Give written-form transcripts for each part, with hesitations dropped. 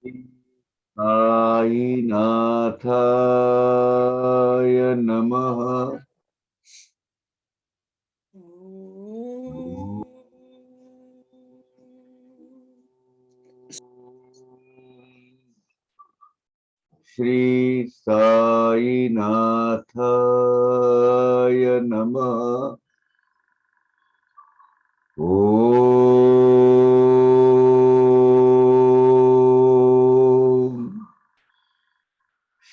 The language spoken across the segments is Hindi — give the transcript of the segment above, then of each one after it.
साईनाथाय नमः। श्री साईनाथाय नमः। ओम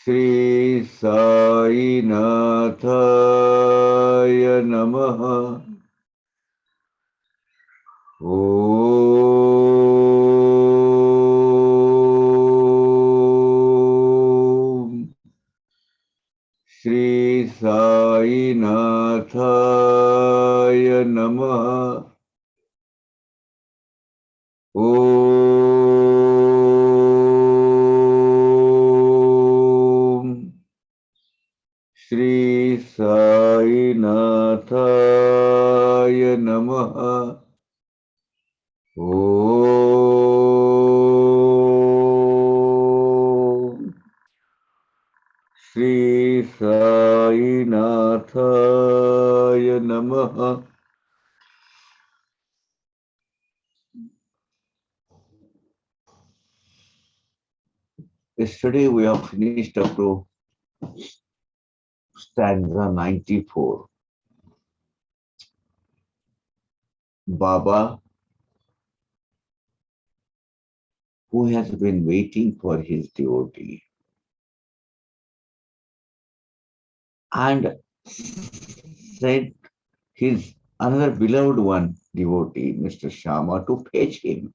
श्री साईनाथाय नमः। ओम श्री साईनाथाय नमः। ओम श्री साईनाथाय नमः। ओम श्री साईनाथाय नमः। Yesterday we have finished up to stanza 94. Baba, who has been waiting for his devotee and sent his another beloved one devotee, Mr. Shama, to fetch him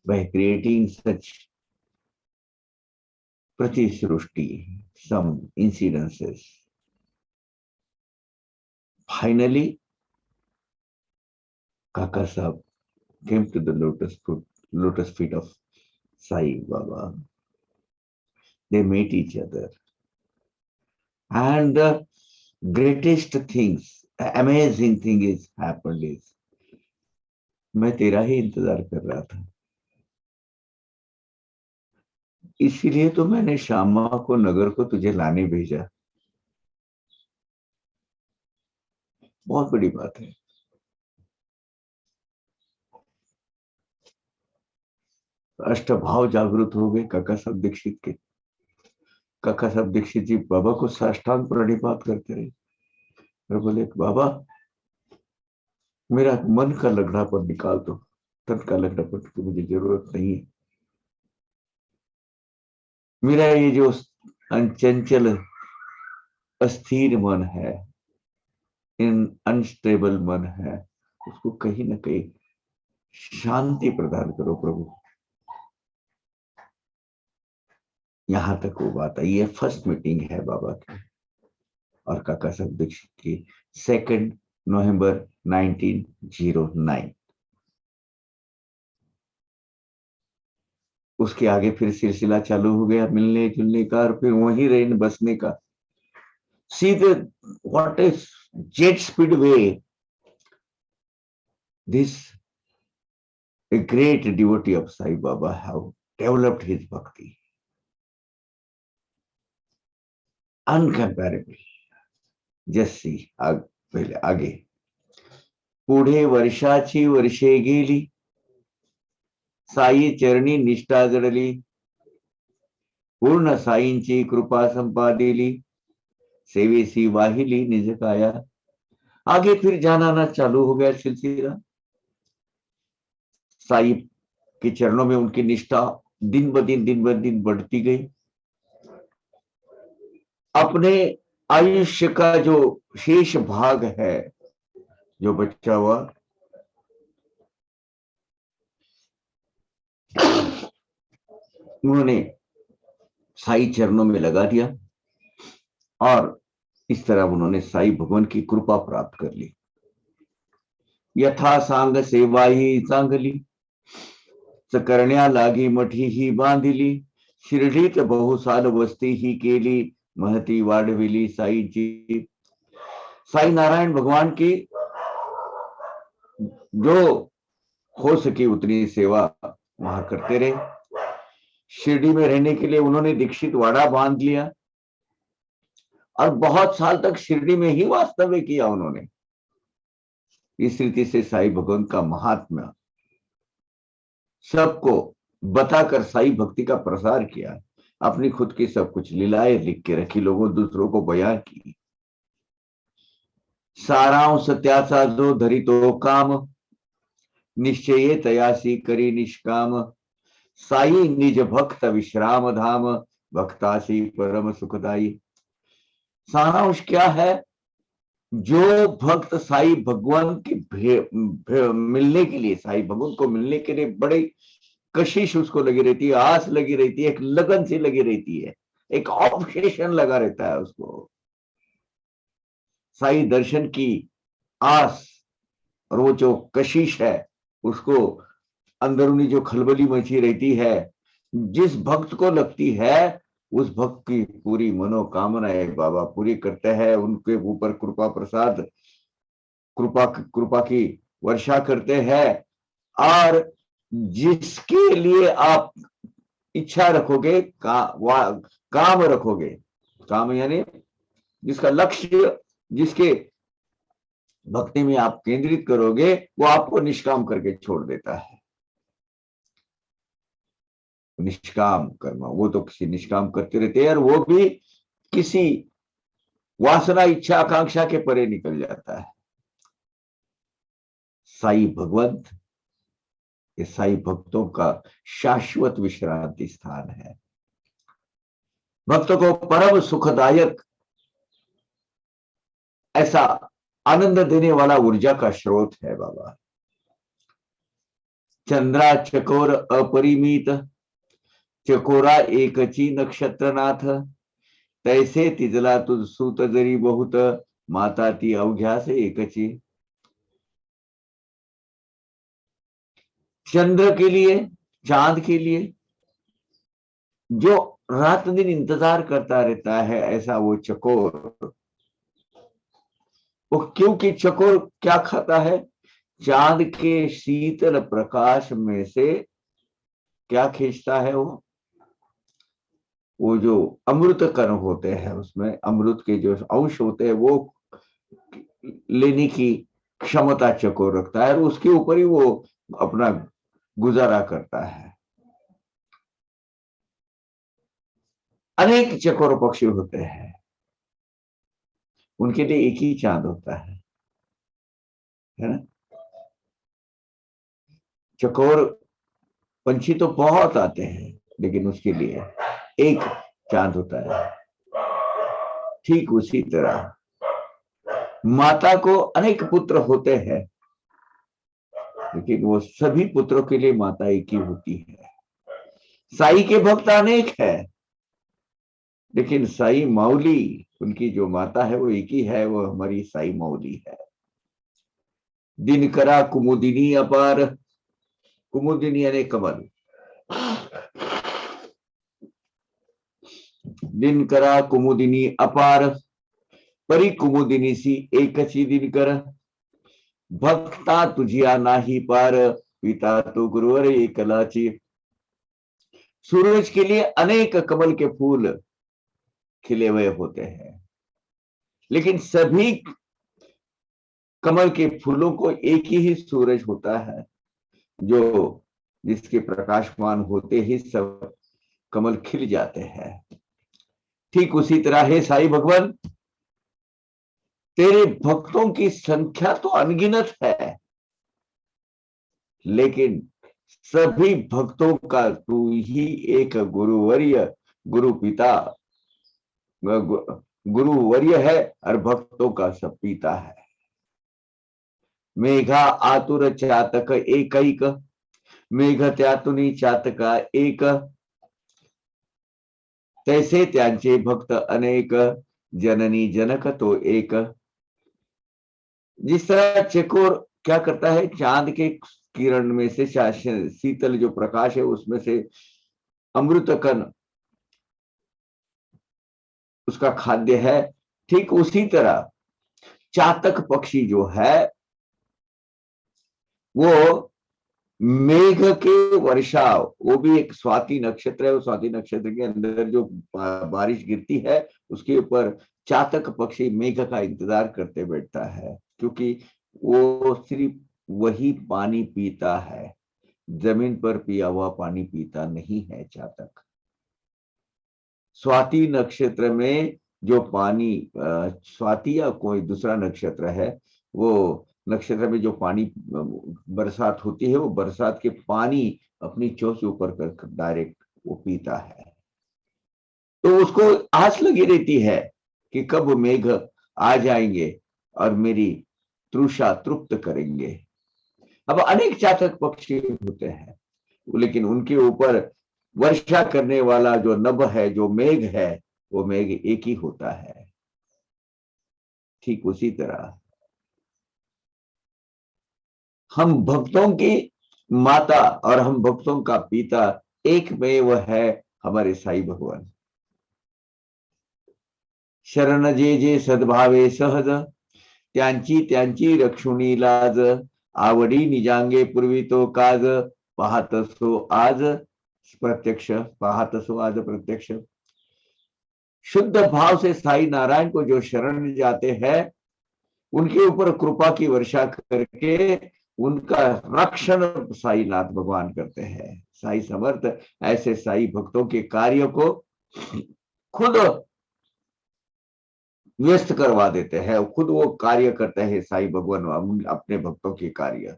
by creating such Pratisrushti, some incidences. Finally, Kaka Sahib came to the lotus feet of Sai Baba. They met each other. And the greatest things, amazing thing is happened is, मैं तेरा ही इंतजार कर रहा था, इसीलिए तो मैंने श्यामा को नगर को तुझे लाने भेजा। बहुत बड़ी बात है। अष्टभाव जागृत हो गए काका साहब दीक्षित के। काका साहब दीक्षित जी बाबा को साष्टांग प्रणिपात करते रहे और बोले, बाबा मेरा मन का लगड़ापन निकाल दो, तन का लगड़ापन की मुझे जरूरत नहीं है। मेरा ये जो चंचल अस्थिर मन है, इन अनस्टेबल मन है, उसको कहीं ना कहीं शांति प्रदान करो प्रभु। यहां तक वो बात आई। ये फर्स्ट मीटिंग है बाबा की और काका साहब दीक्षित की 2 नवंबर 1909। उसके आगे फिर सिलसिला चालू हो गया मिलने जुलने का और फिर वहीं रहने बसने का। सीधे what is jet speed way this a great devotee of Sai Baba have developed his bhakti. Uncomparable. Just see पहले आगे। पुढे वर्षाची वर्षे गेली, साई चरणी निष्ठा जडली, पूर्ण साईंची कृपा संपादिली, सेवेसी वाहिली निज काया। आगे फिर जाना चालू हो गया सिलसिला। साई के चरणों में उनकी निष्ठा दिन ब दिन बढ़ती गई। अपने आयुष्य का जो शेष भाग है, जो बचा हुआ, उन्होंने साई चरणों में लगा दिया और इस तरह उन्होंने साई भगवान की कृपा प्राप्त कर ली। यथा सांग सेवा ही सांगली, सकरण्या लागी मठी ही बांधिली, शिर्डीत बहुसाल वस्ती ही केली, महती वाढविली साईची। साई नारायण भगवान की जो हो सकी उतनी सेवा वहां करते रहे। शिरडी में रहने के लिए उन्होंने दीक्षित वाड़ा बांध लिया और बहुत साल तक शिरडी में ही वास्तव्य किया उन्होंने। इस रीति से साईं भगवंत का महात्म्य सबको बताकर साईं भक्ति का प्रसार किया। अपनी खुद की सब कुछ लीलाएं लिख के रखी, लोगों दूसरों को बयां की। सारांश त्याचा जो धरी तो काम, निश्चय तयासी करी निष्काम। साई निज भक्त विश्राम धाम, भक्तासी परम सुखदाई। सारांश क्या है? जो भक्त साई भगवान की मिलने के लिए, साई भगवान को मिलने के लिए बड़े कशिश उसको लगी रहती है, आस लगी रहती है, एक लगन सी लगी रहती है, एक ऑब्सेशन लगा रहता है उसको साई दर्शन की आस। और वो जो कशिश है उसको अंदरूनी जो खलबली मची रहती है, जिस भक्त को लगती है उस भक्त की पूरी मनोकामनाएं बाबा पूरी करते हैं, उनके ऊपर कृपा प्रसाद कृपा की वर्षा करते हैं। और जिसके लिए आप इच्छा रखोगे, काम रखोगे, काम यानी जिसका लक्ष्य, जिसके भक्ति में आप केंद्रित करोगे, वो आपको निष्काम करके छोड़ देता है। निष्काम कर्म, वो तो किसी निष्काम करते रहते हैं और वो भी किसी वासना इच्छा आकांक्षा के परे निकल जाता है। साई भगवंत ये साई भक्तों का शाश्वत विश्रांति स्थान है। भक्तों को परम सुखदायक, ऐसा आनंद देने वाला ऊर्जा का स्रोत है बाबा। चंद्रा चकोर अपरिमित, चकोरा एकची नक्षत्रनाथ। तैसे तिजला तुझ सूत जरी बहुत, माता ती अवघ्या से एकची। चंद्र के लिए, चांद के लिए जो रात दिन इंतजार करता रहता है, ऐसा वो चकोर। वो क्योंकि चकोर क्या खाता है? चांद के शीतल प्रकाश में से क्या खींचता है? वो जो अमृत कण होते हैं, उसमें अमृत के जो अंश होते हैं वो लेने की क्षमता चकोर रखता है और उसके ऊपर ही वो अपना गुजारा करता है। अनेक चकोर पक्षी होते हैं, उनके लिए एक ही चांद होता है ना। चकोर पंछी तो बहुत आते हैं, लेकिन उसके लिए एक चांद होता है। ठीक उसी तरह माता को अनेक पुत्र होते हैं, लेकिन वो सभी पुत्रों के लिए माता एक ही होती है। साई के भक्त अनेक है, लेकिन साई मौली, उनकी जो माता है वो एक ही है, वो हमारी साई मौली है। दिनकरा कुमुदिनी अपार, कुमुदिनी यानी कमल। दिनकरा कुमुदिनी अपार, परी कुमुदिनी सी एकची दिनकर। भक्ता तुझिया नाही पार, पिता तो गुरुवर एकलाची। सूरज के लिए अनेक कमल के फूल खिले हुए होते हैं, लेकिन सभी कमल के फूलों को एक ही सूरज होता है, जो जिसके प्रकाशमान होते ही सब कमल खिल जाते हैं। ठीक उसी तरह है साईं भगवान, तेरे भक्तों की संख्या तो अनगिनत है, लेकिन सभी भक्तों का तू ही एक गुरुवर्य, गुरु पिता, गुरुवर्य है और भक्तों का सब पिता है। मेघा आतुर चातक एकैक, मेघ त्यातुनी चातका एक। तैसे त्यांचे भक्त अनेक, जननी जनक तो एक। जिस तरह चकोर क्या करता है, चांद के किरण में से शीतल जो प्रकाश है उसमें से अमृत कण उसका खाद्य है, ठीक उसी तरह चातक पक्षी जो है वो मेघ के वर्षा, वो भी एक स्वाति नक्षत्र है। वो स्वाति नक्षत्र के अंदर जो बारिश गिरती है उसके ऊपर चातक पक्षी मेघ का इंतजार करते बैठता है, क्योंकि वो सिर्फ वही पानी पीता है, जमीन पर पिया हुआ पानी पीता नहीं है चातक। स्वाति नक्षत्र में जो पानी, स्वाति या कोई दूसरा नक्षत्र है, वो नक्षत्र में जो पानी बरसात होती है, वो बरसात के पानी अपनी चोंच ऊपर कर डायरेक्ट वो पीता है। तो उसको आस लगी रहती है कि कब मेघ आ जाएंगे और मेरी तृषा तृप्त करेंगे। अब अनेक चातक पक्षी होते हैं, लेकिन उनके ऊपर वर्षा करने वाला जो नभ है, जो मेघ है, वो मेघ एक ही होता है। ठीक उसी तरह हम भक्तों की माता और हम भक्तों का पिता एक में वह है, हमारे साईं भगवान। शरण जे जे सद्भावे सहज, त्यांची त्यांची रक्षुणी लाज, आवडी निजांगे पूर्वी तो काज, पाहतसो आज प्रत्यक्ष, पाहतसो आज प्रत्यक्ष। शुद्ध भाव से साईं नारायण को जो शरण जाते हैं, उनके ऊपर कृपा की वर्षा करके उनका रक्षण साई नाथ भगवान करते हैं। साई समर्थ ऐसे साई भक्तों के कार्य को खुद व्यस्त करवा देते हैं, खुद वो कार्य करते हैं साई भगवान अपने भक्तों के कार्य,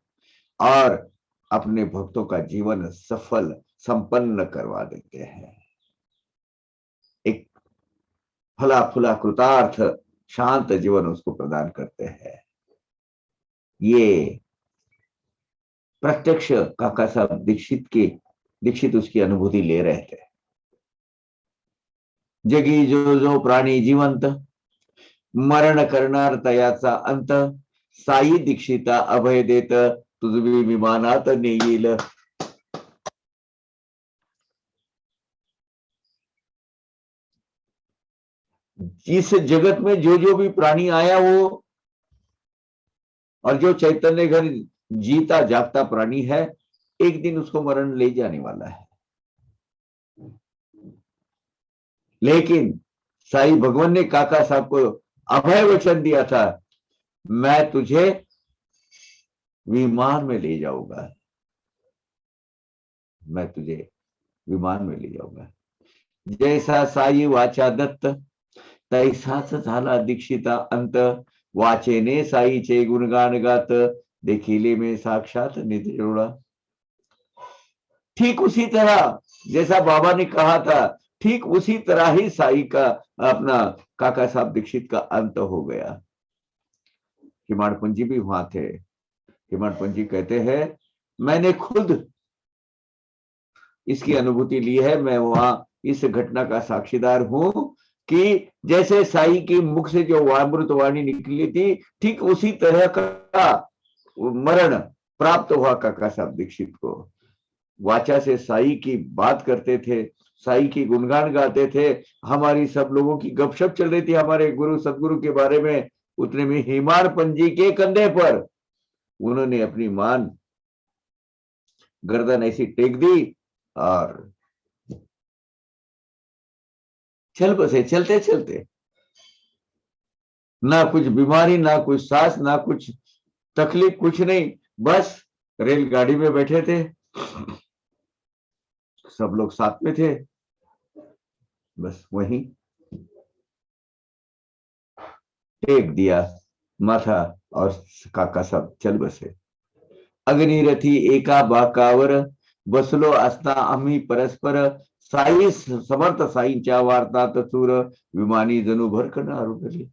और अपने भक्तों का जीवन सफल संपन्न करवा देते हैं। एक फला फुला कृतार्थ शांत जीवन उसको प्रदान करते हैं। ये प्रत्यक्ष काका साहब दीक्षित उसकी अनुभूति ले रहे थे। जगी जो जो प्राणी जिवंत, मरण करणार तयाचा अंत, साई दीक्षिता अभय देत, तुझी विमानात नेईल। इस जगत में जो जो भी प्राणी आया वो, और जो चैतन्य घर जीता जागता प्राणी है, एक दिन उसको मरण ले जाने वाला है। लेकिन साई भगवान ने काका साहब को अभय वचन दिया था, मैं तुझे विमान में ले जाऊंगा, मैं तुझे विमान में ले जाऊंगा। जैसा साई वाचा दत्त, तैसाच झाला दीक्षिता अंत, वाचेने साईचे गुणगान गात, देखिले में साक्षात निधि जोड़ा। ठीक उसी तरह जैसा बाबा ने कहा था, ठीक उसी तरह ही साई का अपना काका साहब दीक्षित का अंत हो गया। किमाड़ जी भी वहां थे। किमाड़ जी कहते हैं, मैंने खुद इसकी अनुभूति ली है, मैं वहां इस घटना का साक्षीदार हूं कि जैसे साई के मुख से जो अमृत वाणी निकली थी, ठीक उसी तरह का मरण प्राप्त हुआ काका साहब दीक्षित को। वाचा से साई की बात करते थे, साई की गुणगान गाते थे, हमारी सब लोगों की गपशप चल रही थी हमारे गुरु सदगुरु के बारे में। उतने में हिमार पंजी के कंधे पर उन्होंने अपनी मान गर्दन ऐसी टेक दी और चल बसे, चलते चलते। ना कुछ बीमारी, ना कुछ सांस, ना कुछ तकलीफ, कुछ नहीं, बस रेलगाड़ी में बैठे थे, सब लोग साथ में थे, बस वहीं टेक दिया माथा और काका सब चल बसे। अग्निरथी एका बाकावर, बसलो असता आम्ही परस्पर, साई समर्थ साईंच्या वार्तात चूर, विमानी जणू भरकन आरुडली।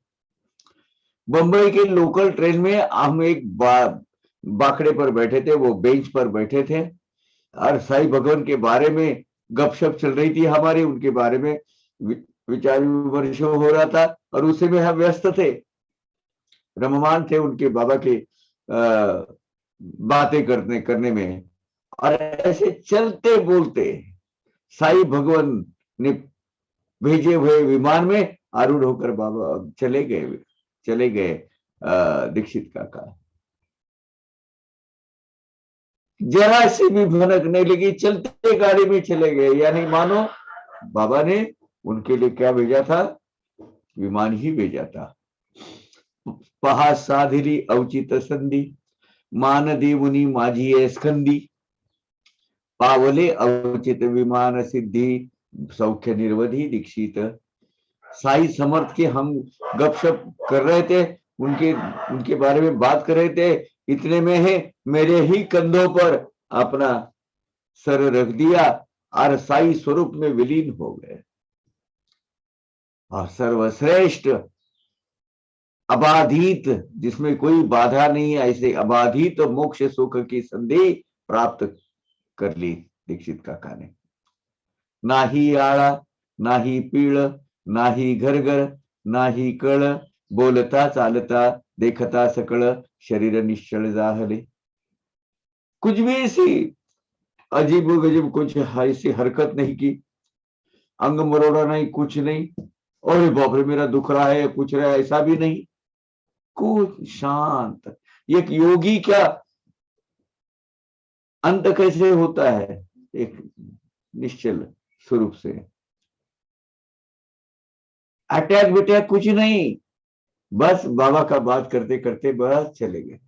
बंबई के लोकल ट्रेन में हम एक बाकड़े पर बैठे थे, वो बेंच पर बैठे थे, और साई भगवान के बारे में गपशप चल रही थी हमारी, उनके बारे में विचार विमर्श हो रहा था, और उसी में हम व्यस्त थे, रममान थे उनके बाबा के बातें करने में। और ऐसे चलते बोलते साई भगवान ने भेजे हुए विमान में आरूढ़ होकर बाबा चले गए दीक्षित काका। जरा सी भी भनक नहीं लगी, चलते गाड़ी में चले गए। यानी मानो बाबा ने उनके लिए क्या भेजा था? विमान ही भेजा था। पहा साधिली अवचित संधि, मान देवुनी माझी स्कंदी, पावले अवचित विमान सिद्धि, सौख्य निर्वधि दीक्षित। साई समर्थ के हम गपशप कर रहे थे, उनके उनके बारे में बात कर रहे थे। इतने में है मेरे ही कंधों पर अपना सर रख दिया और साई स्वरूप में विलीन हो गए। और सर्वश्रेष्ठ अबाधित, जिसमें कोई बाधा नहीं है, ऐसे अबाधित मोक्ष सुख की संधि प्राप्त कर ली दीक्षित काका ने। ना ही आड़ा, ना ही पीड़, ना ही घर घर, ना ही कळ, बोलता चालता देखता सकळ, शरीर निश्चल जाहले। कुछ भी ऐसी अजीब गजीब कुछ ऐसी हरकत नहीं की, अंग मरोड़ा नहीं, कुछ नहीं। और बाप रे मेरा दुख रहा है, कुछ रहा है, ऐसा भी नहीं। कुछ शांत। एक योगी क्या अंत कैसे होता है? एक निश्चल स्वरूप से। अटैक बिटैक कुछ नहीं, बस बाबा का बात करते करते बस चले गए।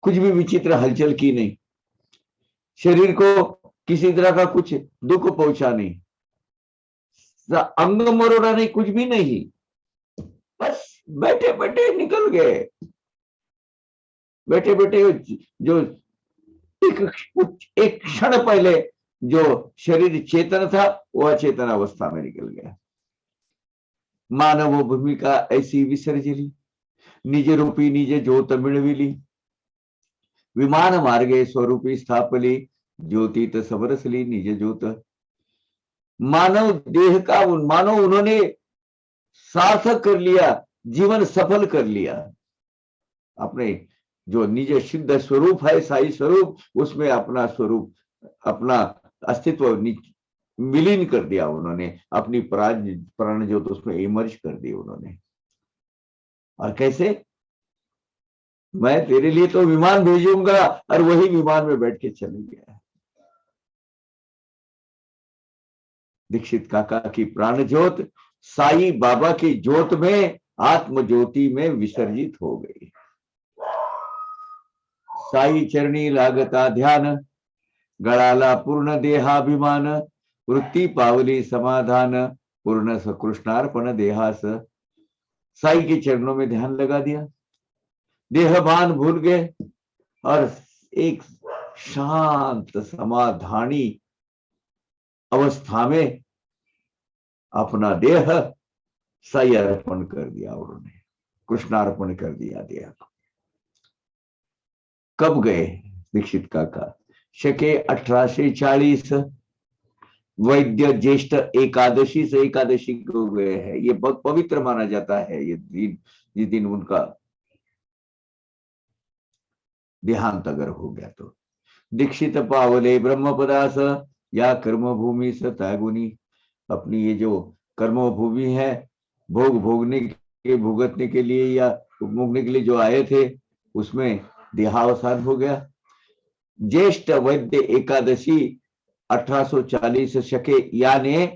कुछ भी विचित्र हलचल की नहीं, शरीर को किसी तरह का कुछ दुख पहुंचा नहीं, अंग मरोड़ा नहीं, कुछ भी नहीं। बस बैठे बैठे निकल गए। बैठे बैठे जो एक क्षण पहले जो शरीर चेतन था वो अचेतन अवस्था में निकल गया। मानव भूमिका ऐसी विसर्जली, निज रूपी निज ज्योत मिळविली, विमान मार्गे स्वरूपी स्थापली, ज्योतित सबरसली निज ज्योत। मानव देह का मानव उन्होंने सार्थक कर लिया, जीवन सफल कर लिया। अपने जो निज सिद्ध स्वरूप है, साई स्वरूप, उसमें अपना स्वरूप, अपना अस्तित्व विलीन कर दिया उन्होंने। अपनी प्राण ज्योत उसमें इमर्ज कर दी उन्होंने। और कैसे? मैं तेरे लिए तो विमान भेजूंगा, और वही विमान में बैठ के चले गया। दीक्षित काका की प्राण ज्योत साई बाबा की ज्योत में, आत्म ज्योति में विसर्जित हो गई। साई चरणी लागता ध्यान, गळाला पूर्ण देहाभिमान, वृत्ती पावली समाधान, पूर्ण कृष्णार्पण देहास। साई के चरणों में ध्यान लगा दिया, देहभान भूल गए, और एक शांत समाधानी अवस्था में अपना देह साई अर्पण कर दिया उन्होंने, कृष्णार्पण कर दिया देह। कब गए दीक्षित काका? शके 1840 वैद्य ज्येष्ठ एकादशी से, एकादशी को गए हैं। ये बहुत पवित्र माना जाता है ये दिन, जिस दिन उनका देहांत अगर हो गया तो। दीक्षित पावले ब्रह्मपदास, या कर्मभूमि से त्यागुनी। अपनी ये जो कर्मभूमि है, भोगने के भुगतने के लिए या उपभोगने के लिए जो आए थे, उसमें देहावसान हो गया। ज्येष्ठ वैद्य एकादशी 1840 शके, यानी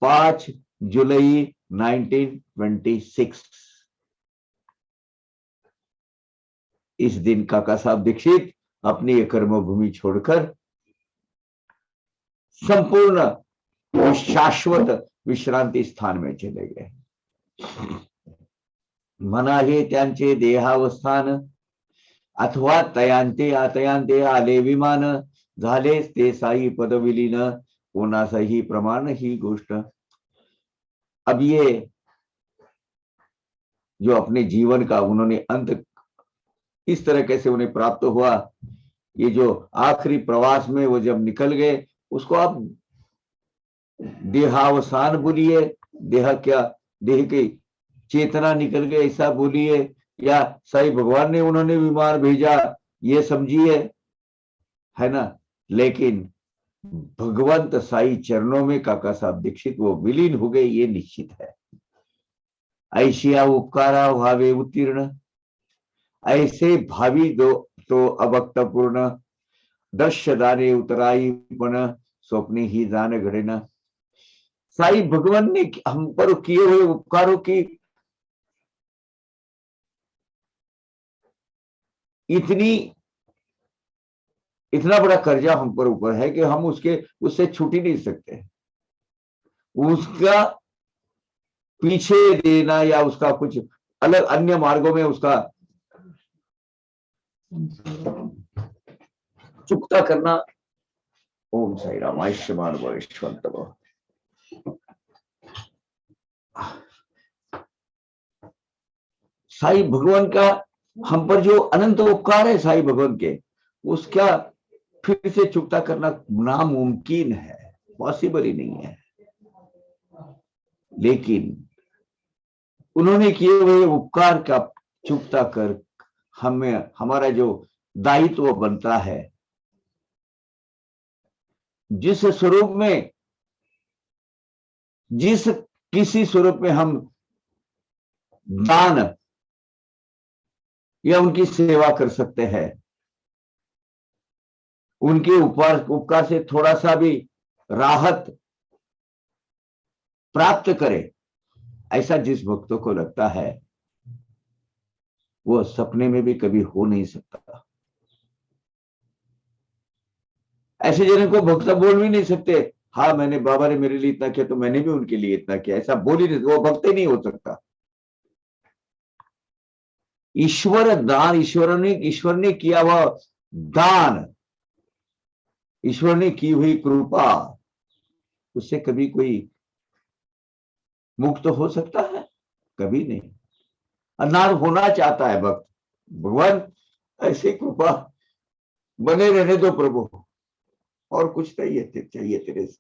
5 जुलाई 1926। इस दिन काका साहब दीक्षित अपनी कर्मभूमि छोड़कर संपूर्ण शाश्वत विश्रांती स्थान में चले गए। मना हे त्यांचे देहावस्थान, अथवा तयांते आतयांते आले विमान, झाले ते साई पदविलीन, कोणासही प्रमाण ही गोष्ट। अब ये जो अपने जीवन का उन्होंने अंत इस तरह कैसे उन्हें प्राप्त हुआ, ये जो आखिरी प्रवास में वो जब निकल गए, उसको आप देहावसान बोलिए, देह क्या, देह की चेतना निकल गई ऐसा बोलिए, या साईं भगवान ने उन्होंने विमान भेजा ये समझिए, है ना। लेकिन भगवंत साई चरणों में काका साहब दीक्षित वो विलीन हो गए, ये निश्चित है। ऐशिया उपकारा व्हावे उत्तीर्ण, ऐसे भावी दो तो अभक्तपूर्ण दृश्य दाने उतराई पण स्वप्ने ही जान घड़े न। साईं भगवान ने हम पर किए हुए उपकारों की इतनी इतना बड़ा कर्जा हम पर ऊपर है कि हम उससे छूट ही नहीं सकते। उसका पीछे देना या उसका कुछ अलग अन्य मार्गों में उसका चुकता करना। ओम साई राम आयुष्मान भविष्यवंत भव। साईं भगवान का हम पर जो अनंत उपकार है साईं भगवान के, उसका फिर से चुकता करना नामुमकिन है, पॉसिबल ही नहीं है। लेकिन उन्होंने किए हुए उपकार का चुकता कर हमें हमारा जो दायित्व बनता है, जिस स्वरूप में जिस किसी स्वरूप में हम दान या उनकी सेवा कर सकते हैं, उनके उपकार से थोड़ा सा भी राहत प्राप्त करें, ऐसा जिस भक्तों को लगता है वो सपने में भी कभी हो नहीं सकता। ऐसे जनों को भक्त बोल भी नहीं सकते, हाँ मैंने बाबा ने मेरे लिए इतना किया तो मैंने भी उनके लिए इतना किया, ऐसा बोल ही नहीं, वो भक्त ही नहीं हो सकता। ईश्वर दान, ईश्वर ने किया हुआ दान, ईश्वर ने की हुई कृपा, उससे कभी कोई मुक्त हो सकता है? कभी नहीं। अनाथ होना चाहता है भक्त, भगवान ऐसी कृपा बने रहने दो प्रभु, और कुछ चाहिए तेरे से।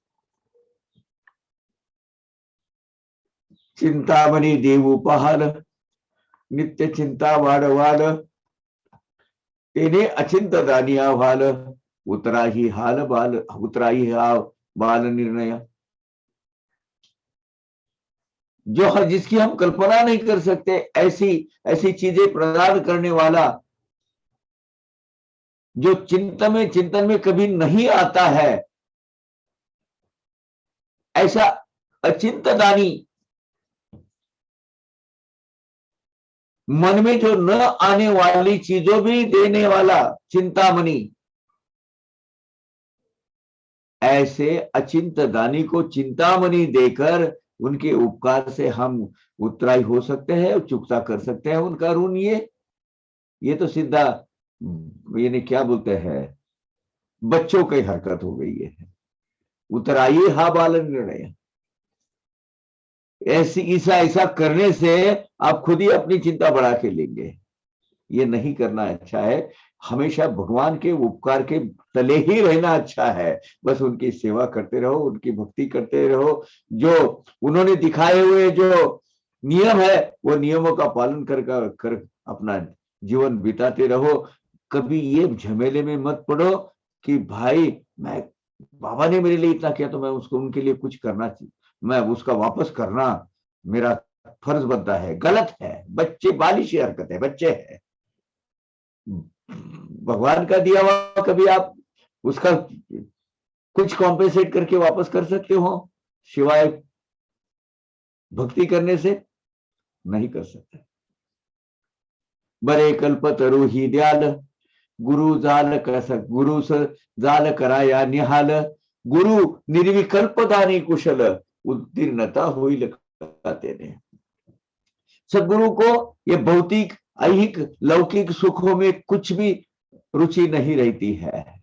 चिंतामणि देव उपहार नित्य चिंता वाड़ तेने अचिंत दानिया भाल उतरा ही हाल बाल निर्णय। जो जिसकी हम कल्पना नहीं कर सकते, ऐसी ऐसी चीजें प्रदान करने वाला, जो चिंतन में कभी नहीं आता है, ऐसा अचिंत दानी, मन में जो न आने वाली चीजों भी देने वाला चिंतामणि, ऐसे अचिंत दानी को चिंतामणि देकर उनके उपकार से हम उत्तराई हो सकते हैं और चुकता कर सकते हैं उनका ऋण। ये तो सीधा ये क्या बोलते हैं, बच्चों की हरकत हो गई है। उतराइए हा बाल निर्णय, ऐसा करने से आप खुद ही अपनी चिंता बढ़ा के लेंगे। ये नहीं करना अच्छा है। हमेशा भगवान के उपकार के तले ही रहना अच्छा है। बस उनकी सेवा करते रहो, उनकी भक्ति करते रहो, जो उन्होंने दिखाए हुए जो नियम है वो नियमों का पालन कर अपना जीवन बिताते रहो। कभी ये झमेले में मत पड़ो कि भाई मैं बाबा ने मेरे लिए इतना किया तो मैं उसको उनके लिए कुछ करना चाहिए, मैं उसका वापस करना मेरा फर्ज बनता है। गलत है, बच्चे बालिश हरकत है, बच्चे है। भगवान का दिया हुआ कभी आप उसका कुछ कॉम्पेंसेट करके वापस कर सकते हो सिवाय भक्ति करने से? नहीं कर सकते। बरे कल्पतरु ही दयाल गुरु जाल कराया निहाल गुरु निर्विकल्प दानी कुशल उत्तीर्णता हुई लगाते ने। सदगुरु को ये भौतिक ऐहिक लौकिक सुखों में कुछ भी रुचि नहीं रहती है,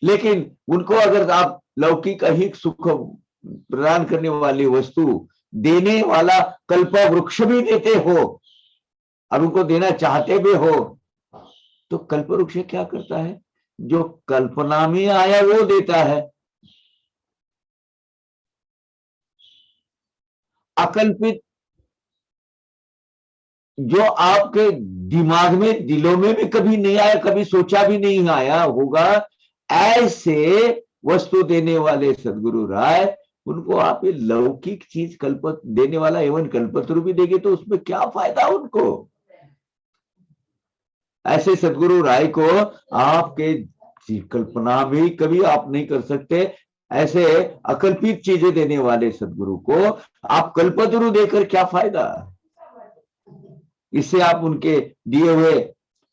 लेकिन उनको अगर आप लौकिक ऐहिक सुख प्रदान करने वाली वस्तु देने वाला कल्प वृक्ष भी देते हो और उनको देना चाहते भी हो, तो कल्प वृक्ष क्या करता है? जो कल्पना में आया वो देता है। अकल्पित जो आपके दिमाग में दिलों में भी कभी नहीं आया, कभी सोचा भी नहीं आया होगा, ऐसे वस्तु देने वाले सदगुरु राय, उनको आप ये लौकिक चीज कल्प देने वाला एवं कल्पतरु भी देंगे तो उसमें क्या फायदा उनको? ऐसे सदगुरु राय को आपके कल्पना भी कभी आप नहीं कर सकते। ऐसे अकल्पित चीजें देने वाले सदगुरु को आप कल्पतरु देकर क्या फायदा। इससे आप उनके दिए हुए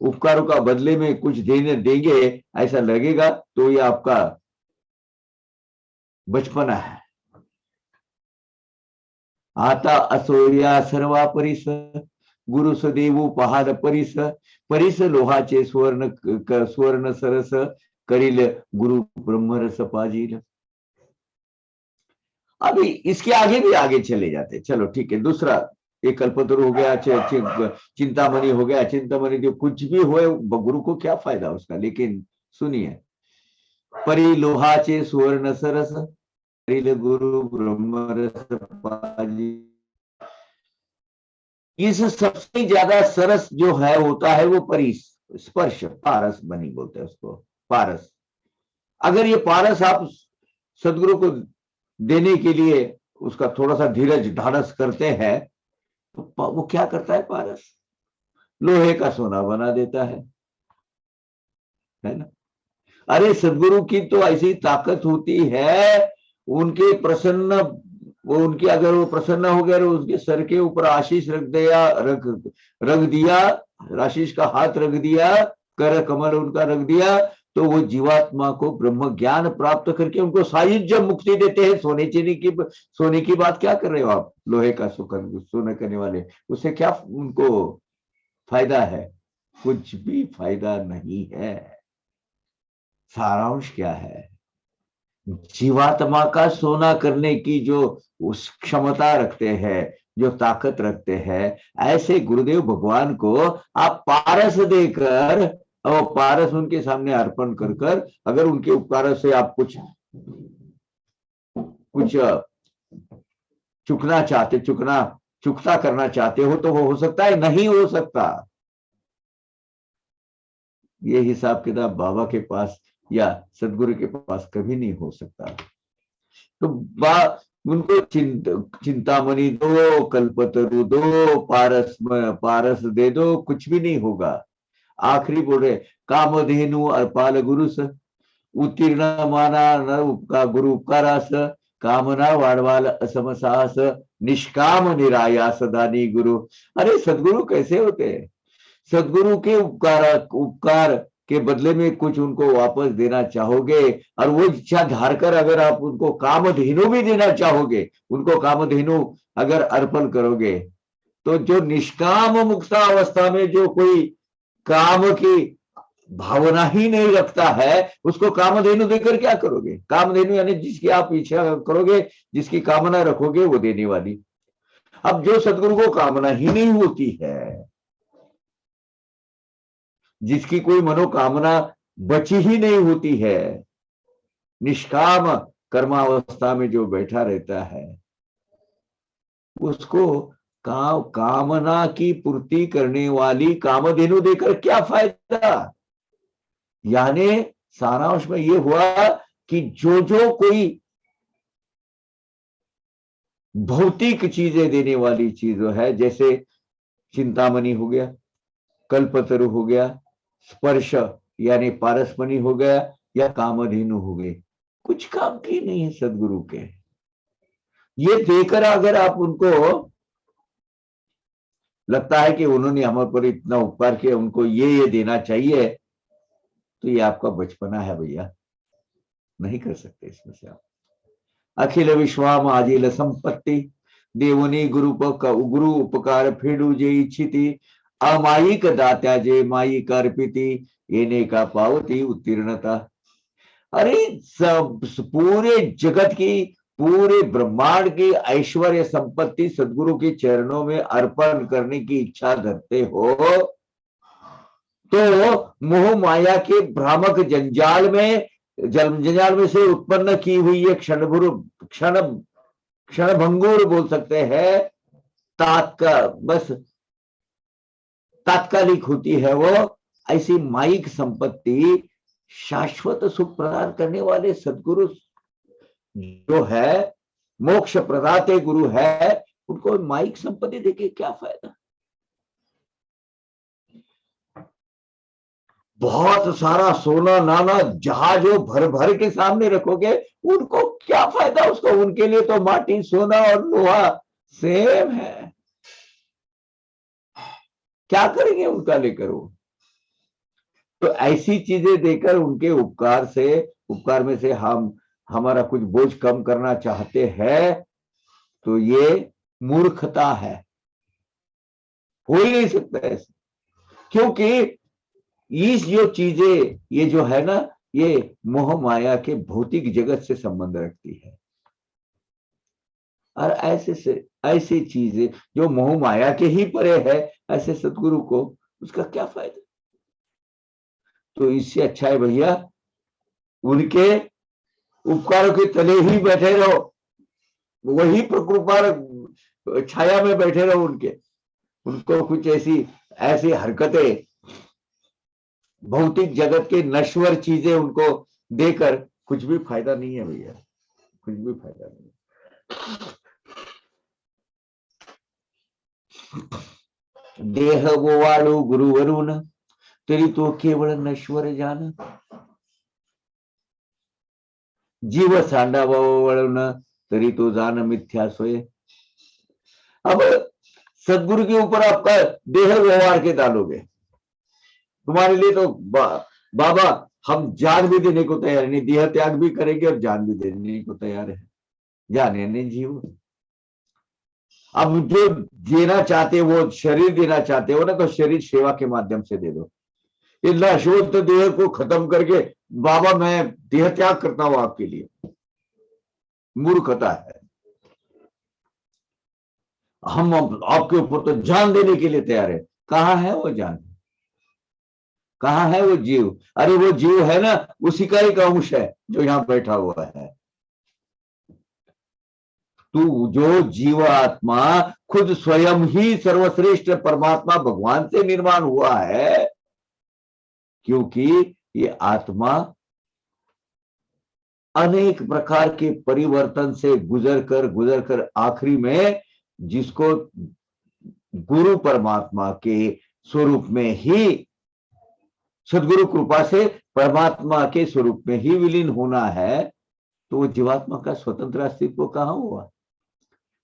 उपकारों का बदले में कुछ देने देंगे ऐसा लगेगा तो ये आपका बचपना है। आता असोया सर्वा परिस गुरु सदेव पहाड परिस परिस लोहाचे स्वर्ण सरस करील गुरु ब्रह्मरस पाजील। अभी इसके आगे भी आगे चले जाते, चलो ठीक है। दूसरा एक कल्पतरु हो गया, चिंतामणि हो गया। चिंतामणि जो कुछ भी हो गुरु को क्या फायदा उसका। लेकिन सुनिए, परी लोहाचे सुवर्ण सरस करील गुरु ब्रह्मरस पाजी। इस सबसे ज्यादा सरस जो है होता है वो परिस स्पर्श, पारस बनी बोलते हैं उसको, पारस। अगर ये पारस आप सदगुरु को देने के लिए उसका थोड़ा सा धीरज ढाढ़स करते हैं तो वो क्या करता है, पारस लोहे का सोना बना देता है ना। अरे सदगुरु की तो ऐसी ताकत होती है, उनके प्रसन्न वो उनकी अगर वो प्रसन्न हो गया उसके सर के ऊपर आशीष रख दिया, आशीष का हाथ रख दिया, कर कमल उनका रख दिया, तो वो जीवात्मा को ब्रह्म ज्ञान प्राप्त करके उनको सायुज्य मुक्ति देते हैं। सोने की बात क्या कर रहे हो आप, लोहे का सोना करने वाले, उससे क्या उनको फायदा है, कुछ भी फायदा नहीं है। सारांश क्या है, जीवात्मा का सोना करने की जो उस क्षमता रखते हैं, जो ताकत रखते हैं, ऐसे गुरुदेव भगवान को आप पारस देकर और पारस उनके सामने अर्पण कर अगर उनके उपकार से आप कुछ चुकता करना चाहते हो तो वो हो सकता है, नहीं हो सकता। ये हिसाब किताब बाबा के पास या सदगुरु के पास कभी नहीं हो सकता। तो उनको चिंतामणि दो, कल्पतरु दो, पारस दे दो, कुछ भी नहीं होगा। आखिरी बोल रहे कामधेनु अर्पाल गुरुस उत्तीर्ण माना न गुरु उपकारास कामना वाड़वाल असम साहस निष्काम निरायास दानी गुरु। अरे सदगुरु कैसे होते हैं, सदगुरु के उपकार के बदले में कुछ उनको वापस देना चाहोगे और वो इच्छा धार कर अगर आप उनको कामधेनु भी देना चाहोगे, उनको कामधेनु अगर अर्पण करोगे, तो जो निष्काम मुक्ता अवस्था में जो कोई काम की भावना ही नहीं रखता है उसको कामधेनु देकर क्या करोगे। कामधेनु यानी जिसकी आप इच्छा करोगे, जिसकी कामना रखोगे वो देने वाली। अब जो सदगुरु को कामना ही नहीं होती है, जिसकी कोई मनोकामना बची ही नहीं होती है, निष्काम कर्मावस्था में जो बैठा रहता है, उसको कामना की पूर्ति करने वाली कामधेनु देकर क्या फायदा। यानी सारांश में ये हुआ कि जो कोई भौतिक चीजें देने वाली चीज है, जैसे चिंतामणि हो गया, कल्पतरु हो गया, स्पर्श यानी पारसमणि हो गया, या कामधेनु हो गए, कुछ काम की नहीं है सदगुरु के। ये देकर अगर आप उनको लगता है कि उन्होंने हमारे पर इतना उपकार किया, उनको ये देना चाहिए, तो ये आपका बचपना है भैया, नहीं कर सकते इसमें से आप। अखिल विश्वाम आजिल संपत्ति देवनी गुरु उपकार फेडू जे इच्छिति अमायिक दात्या जे मायिक अर्पिति येने का पावती उत्तीर्णता। अरे सब पूरे जगत की, पूरे ब्रह्मांड की ऐश्वर्य संपत्ति सदगुरु के चरणों में अर्पण करने की इच्छा धरते हो तो मोह माया के भ्रामक जंजाल में से उत्पन्न की हुई ये क्षणभंगुर बोल सकते हैं, तात्कालिक होती है वो। ऐसी माइक संपत्ति शाश्वत सुख प्रदान करने वाले सदगुरु जो है, मोक्ष प्रदाते गुरु है, उनको माइक संपत्ति देके क्या फायदा। बहुत सारा सोना नाना जहाजों भर भर के सामने रखोगे, उनको क्या फायदा उसको? उनके लिए तो माटी सोना और लोहा सेम है। क्या करेंगे उनका लेकर वो? तो ऐसी चीजें देकर उनके उपकार में से हम हमारा कुछ बोझ कम करना चाहते हैं, तो ये मूर्खता है। हो ही नहीं सकता ऐसा, क्योंकि जो चीजें ये जो है ना, ये मोह माया के भौतिक जगत से संबंध रखती है। और ऐसी चीजें जो मोह माया के ही परे है, ऐसे सदगुरु को उसका क्या फायदा? तो इससे अच्छा है भैया, उनके उपकारों के तले ही बैठे रहो, वही प्रकृपा छाया में बैठे रहो उनके। उनको कुछ ऐसी ऐसी हरकतें, भौतिक जगत के नश्वर चीजें उनको देकर कुछ भी फायदा नहीं है भैया, कुछ भी फायदा नहीं। देह वो वाळू गुरुवरून तरी तो केवळ नश्वर जान, जीव सांडावा वळून तरी तो जान मिथ्या सोय। अब सदगुरु के ऊपर आपका देह व्यवहार के डालोगे, तुम्हारे लिए तो बाबा हम जान भी देने को तैयार नहीं, देह त्याग भी करेंगे और जान भी देने को तैयार है। जाने नहीं जीव, अब जो देना चाहते वो शरीर देना चाहते हो ना, तो शरीर सेवा के माध्यम से दे दो। ये नशोत देह को खत्म करके बाबा मैं देह त्याग करता हूं आपके लिए, मूर्खता है। हम आपके ऊपर तो जान देने के लिए तैयार है। कहाँ है वो जान? कहाँ है वो जीव? अरे वो जीव है ना, उसी का एक अंश है जो यहां बैठा हुआ है। तू जो जीवात्मा खुद स्वयं ही सर्वश्रेष्ठ परमात्मा भगवान से निर्माण हुआ है, क्योंकि ये आत्मा अनेक प्रकार के परिवर्तन से गुजर कर आखिरी में जिसको गुरु परमात्मा के स्वरूप में ही, सदगुरु कृपा से परमात्मा के स्वरूप में ही विलीन होना है, तो वो जीवात्मा का स्वतंत्र अस्तित्व कहां हुआ?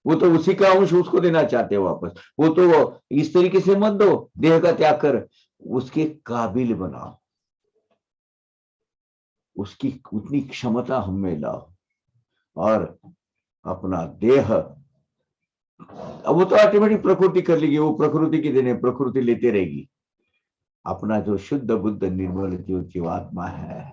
वो तो उसी का अंश उसको देना चाहते हो वापस। वो तो इस तरीके से मत दो, देह का त्याग कर, उसके काबिल बनाओ, उसकी उतनी क्षमता हम में लाओ, और अपना देह, अब वो तो ऑटोमेटिक प्रकृति कर लेगी, वो प्रकृति की देने प्रकृति लेते रहेगी। अपना जो शुद्ध बुद्ध निर्मल जो जीवात्मा है,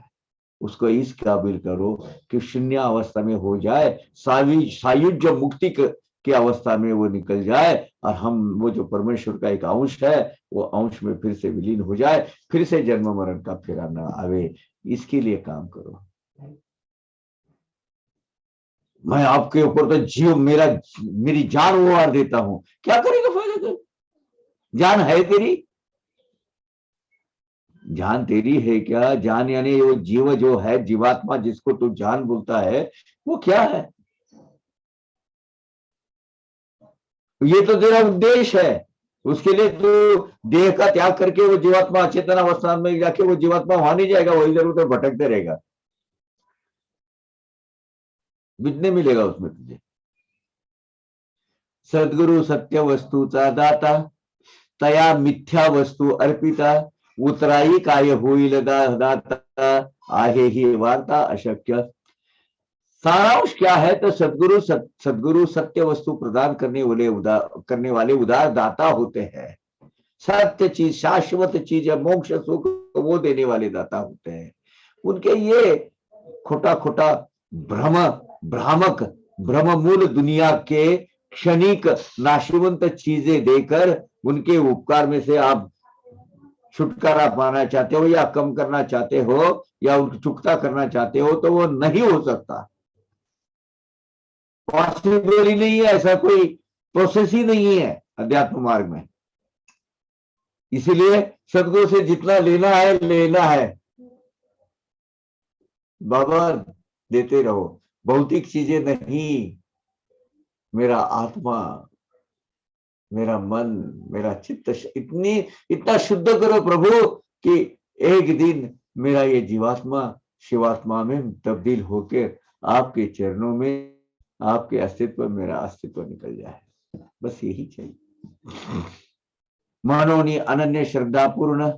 उसको इस काबिल करो कि शून्य अवस्था में हो जाए, सायुज्य मुक्ति की अवस्था में वो निकल जाए, और हम वो जो परमेश्वर का एक अंश है, वो अंश में फिर से विलीन हो जाए, फिर से जन्म मरण का फेरा न आवे। इसके लिए काम करो। मैं आपके ऊपर तो जीव मेरी जान वार देता हूं, क्या करेगा फायदा कर? जान है तेरी? जान तेरी है क्या? जान यानी वो जीव जो है, जीवात्मा जिसको तू जान बोलता है, वो क्या है? ये तो तेरा उद्देश्य है। उसके लिए तू देह का त्याग करके वो जीवात्मा अचेतन अवस्था में जाके वो जीवात्मा वहां नहीं जाएगा, वही इधर उधर भटकते रहेगा, बिजने मिलेगा उसमें तुझे। सद्गुरु सत्य वस्तूचा दाता, तया मिथ्या वस्तू अर्पिता, उतराई काय होईल दाता, आहे ही वार्ता अशक्य। सारांश क्या है? तो सद्गुरु सत्य वस्तु प्रदान करने वाले उदार दाता होते हैं। सत्य चीज, शाश्वत चीज है, मोक्ष सुख वो देने वाले दाता होते हैं। उनके ये खोटा खोटा भ्रामक भ्रम मूल दुनिया के क्षणिक नाशवंत चीजें देकर उनके उपकार में से आप छुटकारा पाना चाहते हो, या कम करना चाहते हो, या उनकी चुकता करना चाहते हो, तो वो नहीं हो सकता। पॉसिबल ही नहीं है, ऐसा कोई प्रोसेस ही नहीं है अध्यात्म मार्ग में। इसीलिए सदगुरु से जितना लेना है बाबा, देते रहो। भौतिक चीजें नहीं, मेरा आत्मा, मेरा मन, मेरा चित्त इतना शुद्ध करो प्रभु कि एक दिन मेरा ये जीवात्मा शिवात्मा में तब्दील होकर आपके चरणों में, आपके अस्तित्व में मेरा अस्तित्व निकल जाए, बस यही चाहिए। मानोनी अनन्य श्रद्धा पूर्ण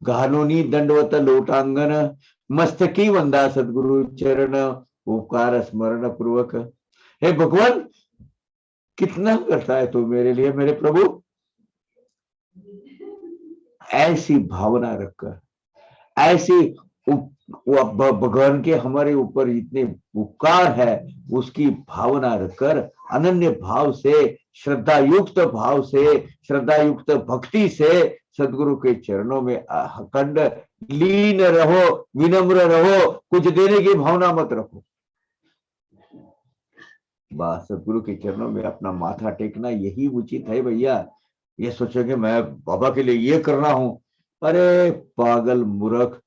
घालोनी दंडवत लोटांगन, मस्तकी वंदा सदगुरु चरण उपकार स्मरण पूर्वक। हे भगवान, कितना करता है तू मेरे लिए मेरे प्रभु। ऐसी भावना रखकर, ऐसी भगवान के हमारे ऊपर इतने उपकार है उसकी भावना रखकर, अनन्य भाव से, श्रद्धा युक्त भाव से, श्रद्धा युक्त भक्ति से सदगुरु के चरणों में अखंड लीन रहो, विनम्र रहो, कुछ देने की भावना मत रखो। बस सदगुरु के चरणों में अपना माथा टेकना यही उचित है भैया। ये सोचोगे मैं बाबा के लिए ये कर रहा हूं, अरे पागल मूर्ख,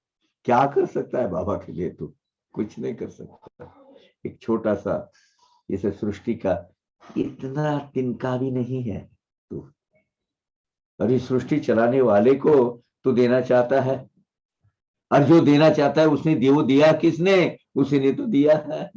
क्या कर सकता है बाबा के लिए तू? कुछ नहीं कर सकता। एक छोटा सा जैसे सृष्टि का इतना तिनका भी नहीं है तू, और इस सृष्टि चलाने वाले को तू देना चाहता है, और जो देना चाहता है उसने वो दिया किसने? उसी ने तो दिया है।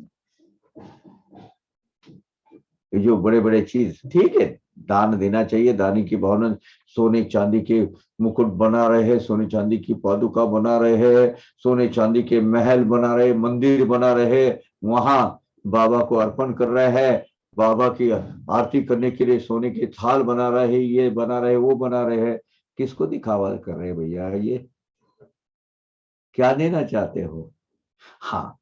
जो बड़े बड़े चीज ठीक है, दान देना चाहिए, दानी की भावना, सोने चांदी के मुकुट बना रहे हैं, सोने चांदी की पादुका बना रहे हैं, सोने चांदी के महल बना रहे, मंदिर बना रहे, वहां बाबा को अर्पण कर रहे हैं, बाबा की आरती करने के लिए सोने के थाल बना रहे हैं, ये बना रहे, वो बना रहे हैं। किसको दिखावा कर रहे हैं भैया? ये क्या देना चाहते हो? हाँ,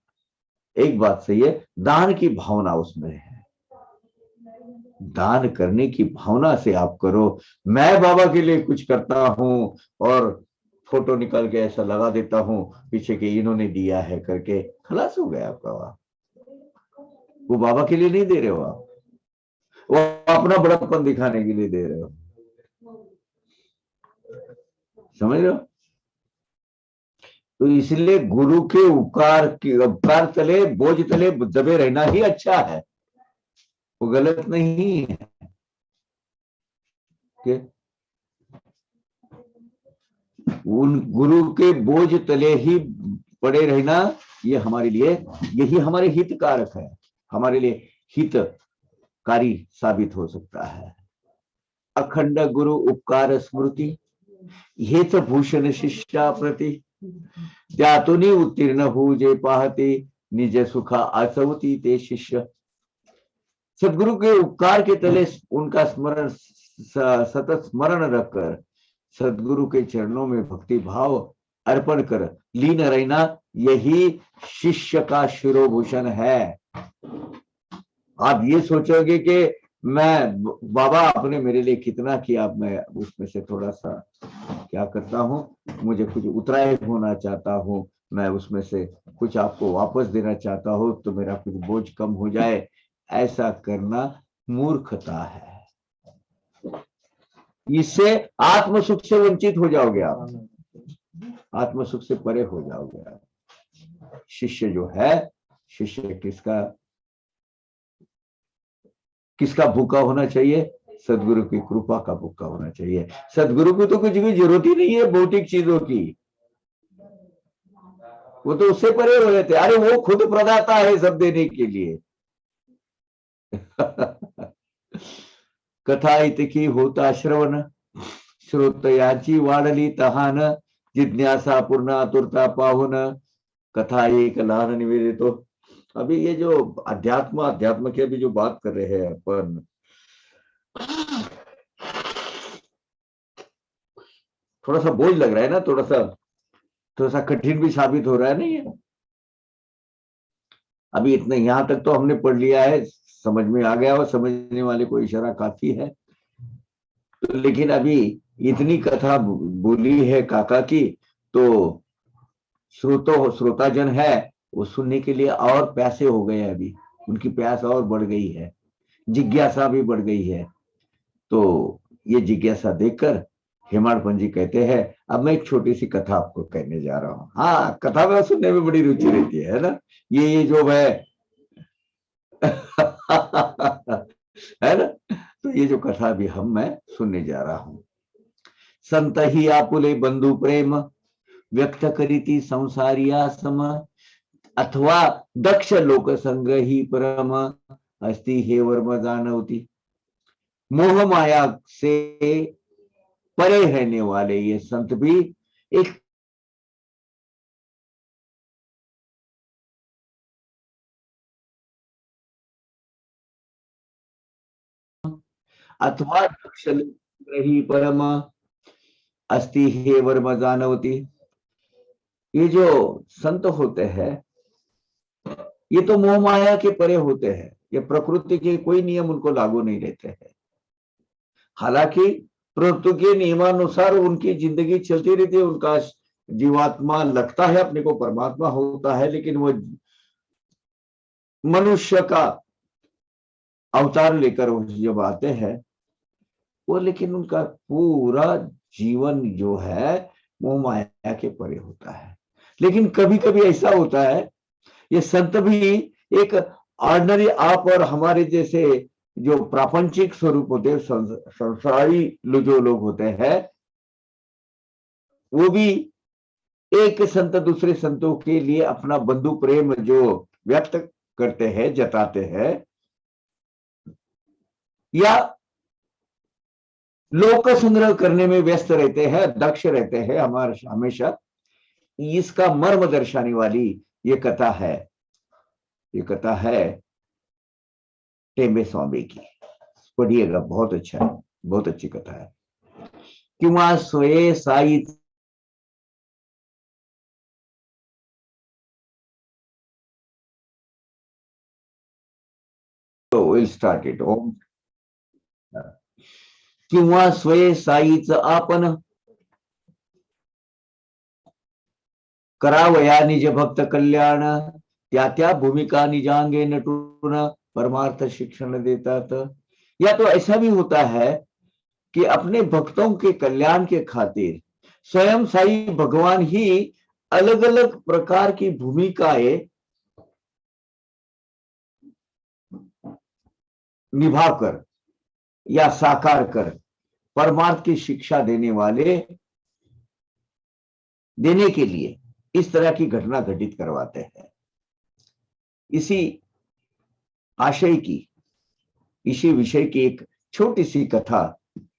एक बात सही है, दान की भावना उसमें है, दान करने की भावना से आप करो। मैं बाबा के लिए कुछ करता हूं और फोटो निकाल के ऐसा लगा देता हूं पीछे के इन्होंने दिया है करके, खलास हो गया आपका। वो बाबा के लिए नहीं दे रहे हो आप, वो अपना बड़ापन दिखाने के लिए दे रहे हो। समझ रहे हो? तो इसलिए गुरु के उपकार तले, बोझ तले दबे रहना ही अच्छा है, वो गलत नहीं है। उन गुरु के बोझ तले ही पड़े रहना, ये हमारे लिए, यही हमारे हितकारक है, हमारे लिए हितकारी साबित हो सकता है। अखंड गुरु उपकार स्मृति हेत भूषण शिष्या प्रति, त्यातुनी उत्तीर्ण हो जे पाहते निज सुखा आसवती ते शिष्य। सदगुरु के उपकार के तले उनका स्मरण, सतत स्मरण रखकर सदगुरु के चरणों में भक्ति भाव अर्पण कर लीन रहना, यही शिष्य का शिरोभूषण है। आप ये सोचोगे कि मैं बाबा आपने मेरे लिए कितना किया, मैं उसमें से थोड़ा सा क्या करता हूं, मुझे कुछ उतराय होना चाहता हूं, मैं उसमें से कुछ आपको वापस देना चाहता हूं तो मेरा कुछ बोझ कम हो जाए, ऐसा करना मूर्खता है। इससे आत्म सुख से वंचित हो जाओगे आप, आत्म सुख से परे हो जाओगे आप। शिष्य जो है, शिष्य किसका भूखा होना चाहिए? सदगुरु की कृपा का भूखा होना चाहिए। सदगुरु को तो कुछ भी जरूरत ही नहीं है भौतिक चीजों की, वो तो उससे परे हो जाते, अरे वो खुद प्रदाता है सब देने के लिए। कथा इतकी होता श्रवण, श्रोतयाची वाढली तहान, जिज्ञासा पूर्ण आतुरता पाहुन, कथा एक लहान निवेदितो। अभी ये जो अध्यात्म की अभी जो बात कर रहे हैं अपन, थोड़ा सा बोझ लग रहा है ना, थोड़ा सा कठिन भी साबित हो रहा है ना ये। अभी इतने यहां तक तो हमने पढ़ लिया है, समझ में आ गया, और समझने वाले को इशारा काफी है। तो लेकिन अभी इतनी कथा बोली है काका की, तो श्रोताजन है वो सुनने के लिए और प्यासे हो गए, अभी उनकी प्यास और बढ़ गई है, जिज्ञासा भी बढ़ गई है। तो ये जिज्ञासा देखकर हेमाडपंत जी कहते हैं, अब मैं एक छोटी सी कथा आपको कहने जा रहा हूँ। हाँ, कथा में सुनने में बड़ी रुचि रहती है ना, ये जो है है ना। तो ये जो कथा भी मैं सुनने जा रहा हूँ। संत ही आपुले बंधु प्रेम, व्यक्त करीती संसारिया सम, अथवा दक्ष लोक संग्रही परम, अस्ति हे वर्म जानवती। मोह माया से परे रहने वाले ये संत भी एक अथवा दक्ष लोक संग्रही परम, अस्ति हे वर्म जानवती। ये जो संत होते हैं ये तो मोह माया के परे होते हैं, ये प्रकृति के कोई नियम उनको लागू नहीं रहते हैं। हालांकि प्रकृति के नियमानुसार उनकी जिंदगी चलती रहती है, उनका जीवात्मा लगता है अपने को परमात्मा होता है, लेकिन वो मनुष्य का अवतार लेकर वो जब आते हैं वो, लेकिन उनका पूरा जीवन जो है मोह माया के परे होता है। लेकिन कभी कभी ऐसा होता है ये संत भी एक ऑर्डिनरी आप और हमारे जैसे जो प्रापंचिक स्वरूप होते हैं, संसारी जो लोग होते हैं, वो भी एक संत दूसरे संतों के लिए अपना बंधु प्रेम जो व्यक्त करते हैं, जताते हैं, या लोक संग्रह करने में व्यस्त रहते हैं, दक्ष रहते हैं हमारे हमेशा। इसका मर्म दर्शाने वाली ये कथा है, ये कथा है टेंबे स्वामी की। पढ़िएगा, बहुत अच्छा है, बहुत अच्छी कथा है। किंवा स्वये साई विल स्टार्ट इट ओम। किंवा स्वये साईच आपण करावया निज भक्त कल्याण, त्या त्या भूमिका निजांगे नटून परमार्थ शिक्षण देतात। या तो ऐसा भी होता है कि अपने भक्तों के कल्याण के खातिर स्वयं साई भगवान ही अलग अलग प्रकार की भूमिकाएं निभाकर या साकार कर परमार्थ की शिक्षा देने के लिए इस तरह की घटना घटित करवाते हैं। इसी आशय की, इसी विषय की एक छोटी सी कथा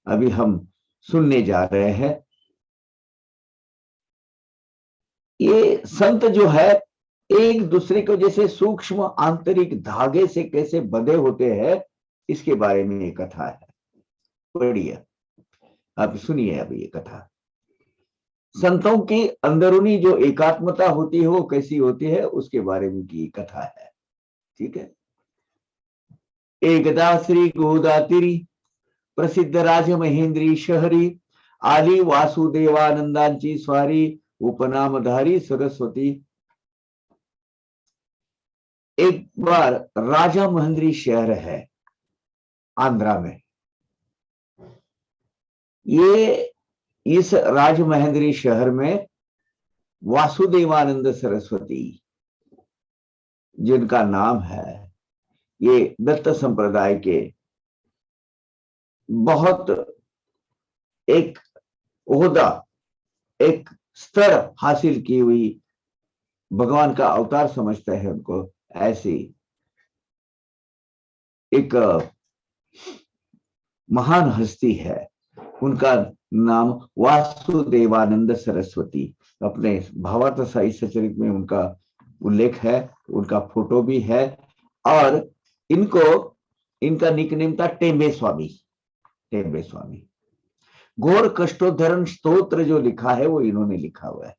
अभी हम सुनने जा रहे हैं। ये संत जो है एक दूसरे को जैसे सूक्ष्म आंतरिक धागे से कैसे बंधे होते हैं, इसके बारे में ये कथा है। पढ़िए, अब सुनिए अभी ये कथा। संतों की अंदरूनी जो एकात्मता होती है वो कैसी होती है, उसके बारे में की कथा है। ठीक है। एकदा श्री गोदातिरी प्रसिद्ध राज महेंद्री शहरी आली वासुदेवानंदांची स्वारी उपनामधारी सरस्वती। एक बार राजा महेंद्री शहर है आंध्रा में। ये इस राजमहेंद्री शहर में वासुदेवानंद सरस्वती जिनका नाम है, ये दत्त संप्रदाय के बहुत एक ओहदा, एक स्तर हासिल की हुई, भगवान का अवतार समझते हैं उनको, ऐसी एक महान हस्ती है। उनका नाम वासुदेवानंद सरस्वती। अपने भावार्थ साई सचरित में उनका उल्लेख है, उनका फोटो भी है। और इनका निकनेम था टेंबे स्वामी। टेंबे स्वामी। घोर कष्टोद्धरण स्तोत्र जो लिखा है वो इन्होंने लिखा हुआ है।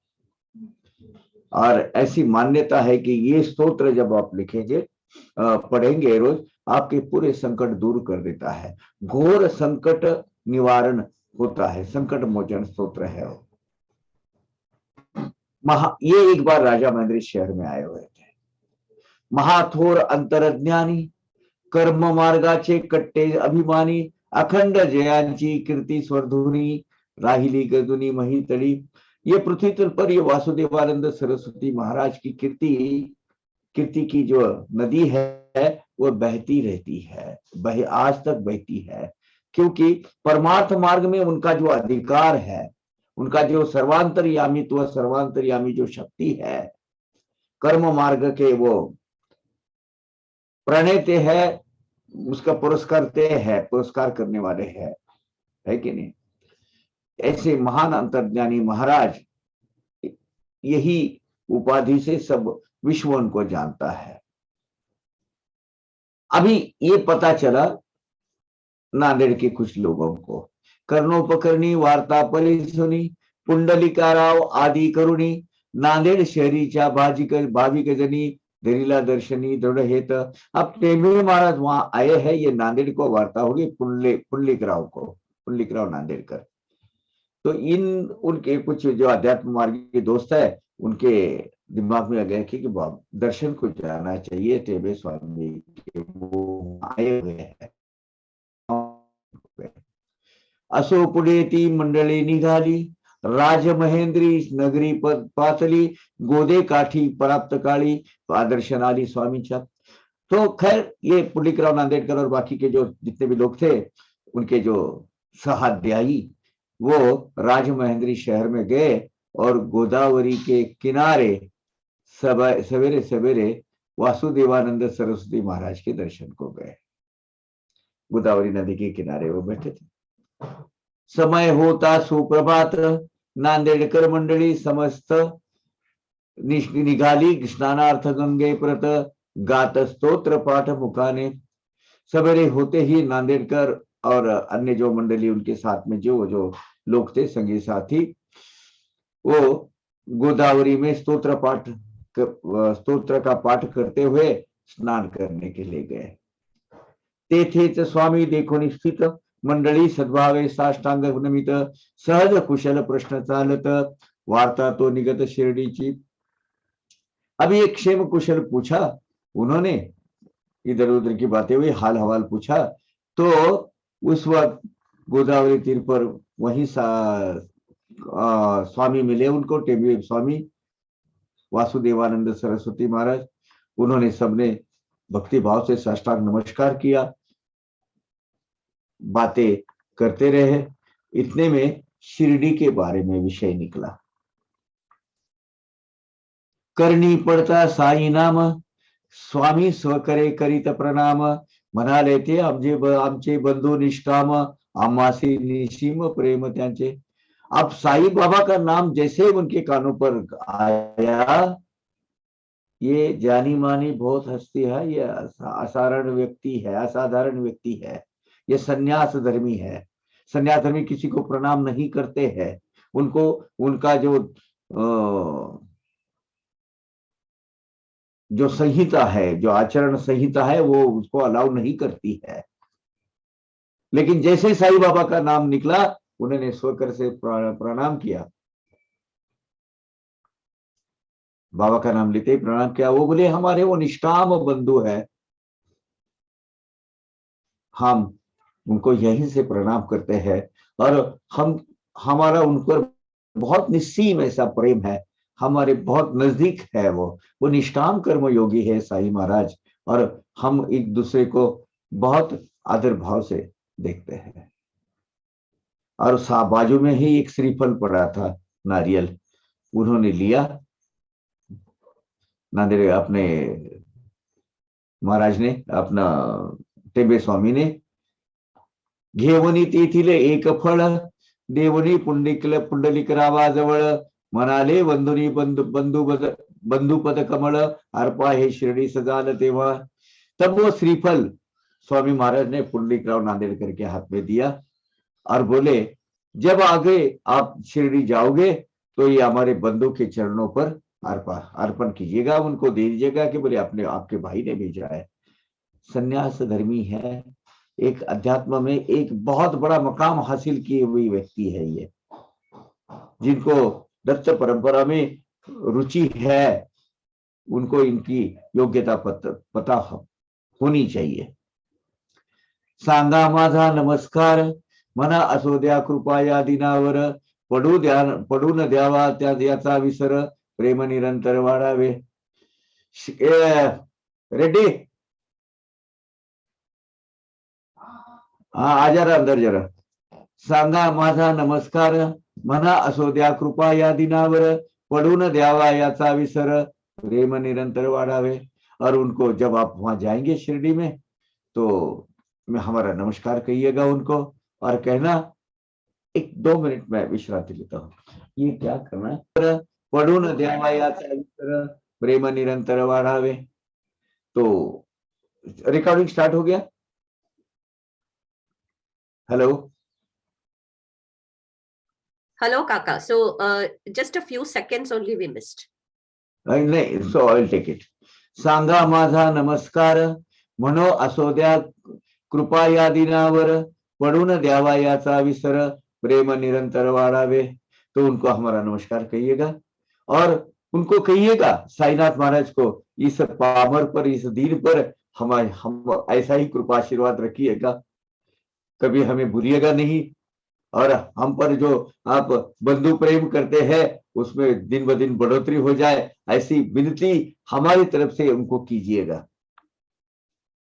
और ऐसी मान्यता है कि ये स्तोत्र जब आप लिखेंगे, पढ़ेंगे रोज, आपके पूरे संकट दूर कर देता है। घोर संकट निवारण होता है, संकट मोचन स्तोत्र है वो। ये एक बार राजा महेंद्र शहर में आए हुए थे। महाथोर अंतरज्ञानी, कर्म मार्गाचे कट्टे अभिमानी, अखंड जयांची कीर्ती स्वरधुनी, राहिली गदुनी महितळी। ये पृथ्वी तल पर ये वासुदेवानंद सरस्वती महाराज की कीर्ति की जो नदी है वो बहती रहती है, आज तक बहती है। क्योंकि परमार्थ मार्ग में उनका जो अधिकार है उनका जो सर्वांतर्यामित्व, सर्वांतर्यामी जो शक्ति है, कर्म मार्ग के वो प्रणेते है, उसका पुरस्कारते है, पुरस्कार करने वाले है कि नहीं। ऐसे महान अंतर्ज्ञानी महाराज, यही उपाधि से सब विश्व उनको जानता है। अभी ये पता चला नांदेड़ के कुछ लोगों को, कर्णोपकरणी वार्ता परी सुनी, पुंडलिकाराव आदि करुणी, नांदेड़ शहरीच्या भाविक जनी दरिला दर्शनी दृढ़ हेत। अब टेंबे महाराज वहां आए हैं, ये नांदेड़ को वार्ता होगी पुंडलिकराव को, पुंडलिकराव नांदेड़कर। तो इन उनके कुछ जो अध्यात्म मार्ग के दोस्त है, उनके दिमाग में आ गया कि दर्शन को जाना चाहिए टेंबे स्वामी के, वो आए हुए हैं। असो पुढे ती मंडळी निघाली, राजमहेंद्री नगरी पातली, गोदे काठी प्राप्त काळी, आदर्शन आली स्वामींच्या। तो खैर ये पुंडलिकराव नांदेड़कर और बाकी के जो जितने भी लोग थे, उनके जो सहाध्यायी, वो राजमहेंद्री शहर में गए और गोदावरी के किनारे सवेरे सवेरे वासुदेवानंद सरस्वती महाराज के दर्शन को गए। गोदावरी नदी के किनारे वो बैठे थे। समय होता सुप्रभात, नांदेडकर मंडळी समस्त निघाली स्नानार्थ गंगे प्रत, गात स्तोत्र पाठ मुखाने। सवेरे होते ही नांदेडकर और अन्य जो मंडली उनके साथ में जो लोग थे, संगी साथी, वो गोदावरी में स्तोत्र का पाठ करते हुए स्नान करने के लिए गए। तेथेच स्वामी देखो स्थित, मंडळी सद्भावे साष्टांग नमित, सहज कुशल प्रश्न चालत, वार्ता तो निगत शिरडीची। अभी एक क्षेम कुशल पूछा उन्होंने, इधर उधर की बातें हुई, हाल हवाल पूछा। तो उस वक्त गोदावरी तीर पर वहीं स्वामी मिले उनको, टेंबे स्वामी वासुदेवानंद सरस्वती महाराज। उन्होंने सबने भक्ति भाव से साष्टांग नमस्कार किया, बातें करते रहे। इतने में शिरडी के बारे में विषय निकला। करनी पड़ता साई नाम, स्वामी स्वकरे करीत प्रणाम, म्हणाले ते आमचे बंधु निष्काम, आम्हासी निसीम प्रेम त्यांचे। अब साई बाबा का नाम जैसे उनके कानों पर आया, ये जानी मानी बहुत हस्ती है, ये असाधारण व्यक्ति है, असाधारण व्यक्ति है, ये संन्यास धर्मी है। संन्यास धर्मी किसी को प्रणाम नहीं करते हैं, उनको उनका जो संहिता है, जो आचरण संहिता है, वो उसको अलाउ नहीं करती है। लेकिन जैसे साई बाबा का नाम निकला, उन्होंने स्वकर से प्रणाम किया, बाबा का नाम लेते ही प्रणाम किया। वो बोले हमारे वो निष्काम बंधु है, हम उनको यहीं से प्रणाम करते हैं, और हमारा उन पर बहुत निस्सीम ऐसा प्रेम है, हमारे बहुत नजदीक है। वो निष्काम कर्म योगी है साई महाराज, और हम एक दूसरे को बहुत आदर भाव से देखते हैं। और बाजू में ही एक श्रीफल पड़ा था, नारियल, उन्होंने लिया। नांदेड़ अपने महाराज ने, अपना टेंबे स्वामी ने, घेवनी तेथील एक फळ, देवनी पुंडलिकरावाजवळ, म्हणाले बंधुनी बंधुपद कमळ, अर्पा हे शिरडी सजाल तेव्हा। तब वो श्रीफल स्वामी महाराज ने पुंडलिकराव नांदेड़कर के हाथ में दिया और बोले, जब आगे आप शिरडी जाओगे तो ये हमारे बंधु के चरणों पर अर्पण कीजिएगा, उनको दे दीजिएगा कि बोले अपने आपके भाई ने भेजा है। संन्यास धर्मी है, एक अध्यात्म में एक बहुत बड़ा मकाम हासिल किए हुई व्यक्ति है ये, जिनको दत्त परंपरा में रुचि है, उनको इनकी योग्यता पता होनी चाहिए। सांगा माझा नमस्कार, मना असो द्या कृपा या दिनावर, पडून द्यावा याचा विसर, प्रेम निरंतर वाढावे। रेड्डी, हाँ आ जरा अंदर जरा। सांगा माझा नमस्कार, मना असो द्या कृपा या दिनावर, पडून द्यावा याचा विसर, प्रेम निरंतर वाढावे। और उनको जब आप वहां जाएंगे शिरडी में, तो मैं हमारा नमस्कार कहिएगा उनको, और कहना, 1-2 मिनट में विश्रांति लेता हूँ, ये क्या करना है, पडून द्यावा याचा विसर, प्रेम निरंतर वाढावे। तो रिकॉर्डिंग स्टार्ट हो गया। Hello Hello, Kaka. So, just a few seconds only we missed. नाही, सो आय टेक इट। सांगा माझा नमस्कार, म्हणो असो द्या कृपा या दिनावर, पडून द्यावा याचा विसर, प्रेम निरंतर वाढावे। तो उनको हमारा नमस्कार कहिएगा, और उनको कहिएगा साईनाथ महाराज को, इस पामर पर, इस दीन पर हम ऐसा ही कृपा आशीर्वाद रखिएगा, कभी हमें भूलिएगा नहीं। और हम पर जो आप बंधु प्रेम करते हैं, उसमें दिन ब दिन बढ़ोतरी हो जाए, ऐसी विनती हमारी तरफ से उनको कीजिएगा।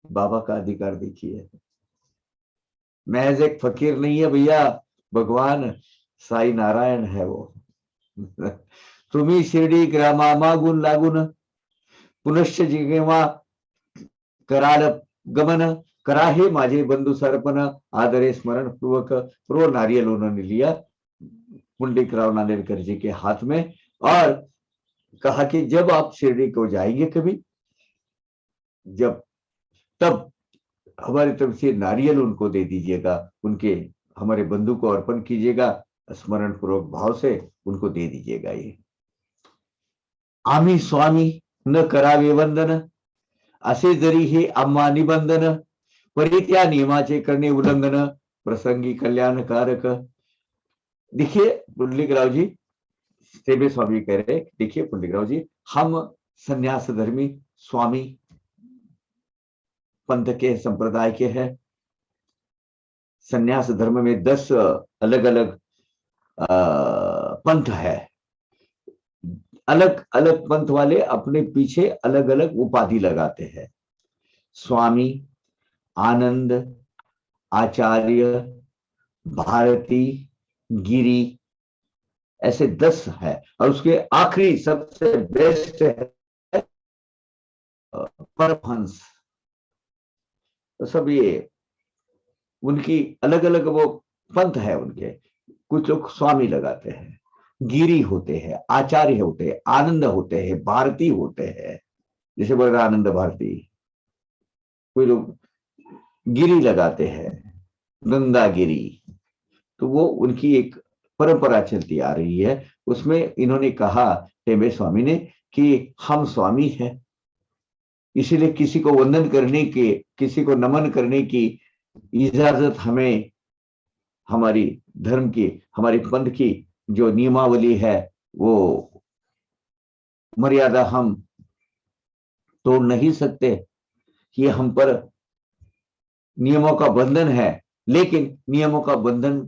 बाबा का अधिकार देखिए, महज एक फकीर नहीं है भैया, भगवान साई नारायण है वो। तुम्ही शिर्डी ग्रामा मागून लागून, पुनश्च जिगेवा कराड गमन, करा हे माझे बंधु सरपन, आदरे स्मरण पूर्वक। प्रो नारियल उन्होंने लिया पुंडलिक राव नांदेड़कर जी के हाथ में, और कहा कि जब आप शिरडी को जाएंगे कभी, जब तब हमारी तरफ से नारियल उनको दे दीजिएगा, उनके हमारे बंधु को अर्पण कीजिएगा, स्मरण पूर्वक भाव से उनको दे दीजिएगा। ये आम्ही स्वामी न करावे वंदन, असे जरी हे आम्हा निबंधन, परी त्या नियमाचे करणे उल्लंघन, प्रसंगी कल्याणकारक। देखिए पुंडलिक राव जी, सेबे स्वामी कह रहे, देखिए पुंडलिक राव जी, हम संन्यास धर्मी स्वामी पंथ के संप्रदाय के हैं। संन्यास धर्म में 10 अलग अलग पंथ है। अलग अलग पंथ वाले अपने पीछे अलग अलग उपाधि लगाते हैं, स्वामी, आनंद, आचार्य, भारती, गिरी, ऐसे 10 है। और उसके आखिरी सबसे बेस्ट है परमहंस। तो सब ये उनकी अलग अलग वो पंथ है उनके। कुछ लोग स्वामी लगाते हैं, गिरी होते हैं, आचार्य होते हैं, आनंद होते हैं, भारती होते हैं, जैसे बोल रहे आनंद भारती। कोई लोग गिरी लगाते हैं, गंगा गिरी। तो वो उनकी एक परंपरा चलती आ रही है। उसमें इन्होंने कहा, टेम्बे स्वामी ने, कि हम स्वामी हैं, इसीलिए किसी को वंदन करने के, किसी को नमन करने की इजाजत हमें हमारी धर्म की, हमारी पंथ की जो नियमावली है, वो मर्यादा हम तोड़ नहीं सकते। ये हम पर नियमों का बंधन है, लेकिन नियमों का बंधन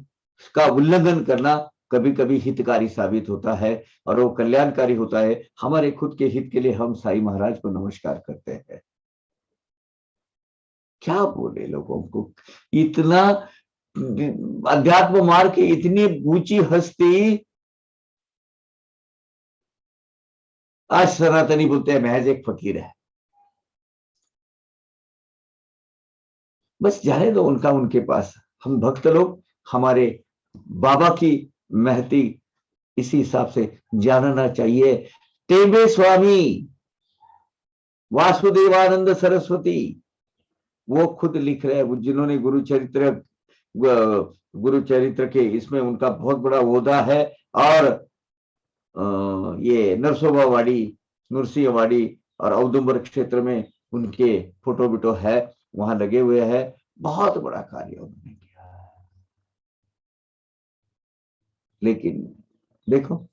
का उल्लंघन करना कभी कभी हितकारी साबित होता है, और वो कल्याणकारी होता है। हमारे खुद के हित के लिए हम साईं महाराज को नमस्कार करते हैं। क्या बोले लोगों को, इतना अध्यात्म मार्ग की इतनी ऊंची हस्ती, आज सनातनी बोलते हैं महज एक फकीर है। बस जाने दो उनका उनके पास। हम भक्त लोग हमारे बाबा की महती इसी हिसाब से जानना चाहिए। टेम्बे स्वामी वासुदेवानंद सरस्वती, वो खुद लिख रहे हैं, जिन्होंने गुरु चरित्र के इसमें उनका बहुत बड़ा ओहदा है। और ये नरसोबावाड़ी, नुरसिंहवाड़ी और औदुंबर क्षेत्र में उनके फोटो बिटो है, वहां लगे हुए हैं। बहुत बड़ा कार्य उन्होंने किया है। लेकिन देखो,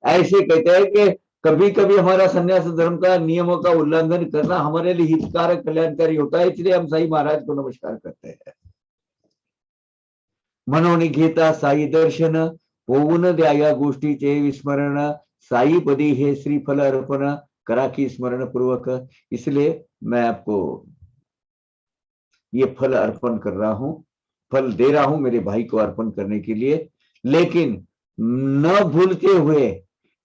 ऐसे कहते हैं कि कभी कभी हमारा संन्यास धर्म का नियमों का उल्लंघन करना हमारे लिए हितकारक कल्याणकारी होता है, इसलिए हम साईं महाराज को नमस्कार करते हैं। मनोनिघेता साई दर्शन, होऊन द्या या गोष्टीचे विस्मरण, साई पदी हे श्रीफल अर्पण, करा की स्मरण पूर्वक। इसलिए मैं आपको ये फल अर्पण कर रहा हूं, फल दे रहा हूं मेरे भाई को अर्पण करने के लिए, लेकिन न भूलते हुए,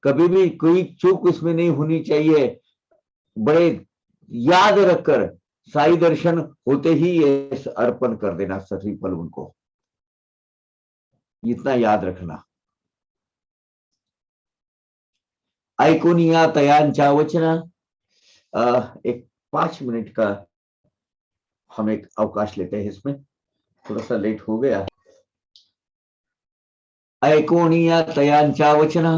कभी भी कोई चूक इसमें नहीं होनी चाहिए। बड़े याद रखकर साई दर्शन होते ही ये अर्पण कर देना सभी फल उनको, इतना याद रखना। ऐकून या तयांच्या वचना। एक 5 मिनट का हम एक अवकाश लेते हैं, इसमें थोड़ा सा लेट हो गया। ऐकून या तयांच्या वचना,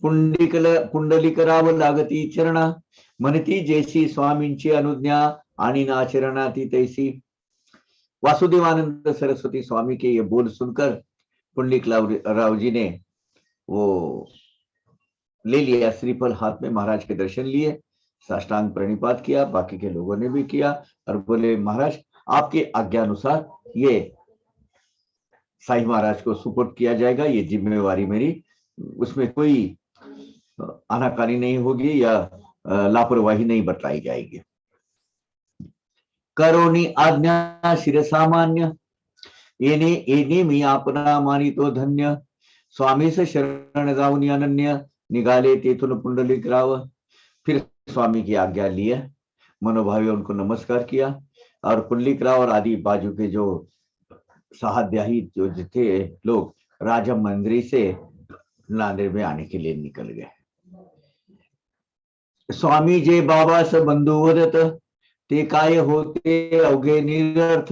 पुंडलिकराव लागती चरणा, म्हणती जैसी स्वामींची अनुज्ञा, आणि नाचरणाती तैसी। वासुदेवानंद सरस्वती स्वामी के ये बोल सुनकर पुंडलिक राव जी ने वो ले लिया श्रीफल हाथ में, महाराज के दर्शन लिए, साष्टांग प्रणिपात किया, बाकी के लोगों ने भी किया, और बोले महाराज आपके आज्ञा अनुसार ये साईं महाराज को सुपुर्द किया जाएगा, ये जिम्मेवारी मेरी, उसमें कोई आनाकानी नहीं होगी या लापरवाही नहीं बतलाई जाएगी। करोनी आज्ञा शिरसामान्य, येणे येणे मी आपणा मानितो धन्य, स्वामीस शरण जाऊन अनन्य, निघाले तेथून पुंडलिकराव। फिर स्वामी की आज्ञा लिए, मनोभावी उनको नमस्कार किया, और पुंडलिकराव और आदि बाजू के जो सहाध्यायी जो थे लोग राजा मंदिर से नांदेड़ में आने के लिए निकल गए। स्वामी जे बाबास बंधू वदत, ते काय होते अवघे निरर्थ,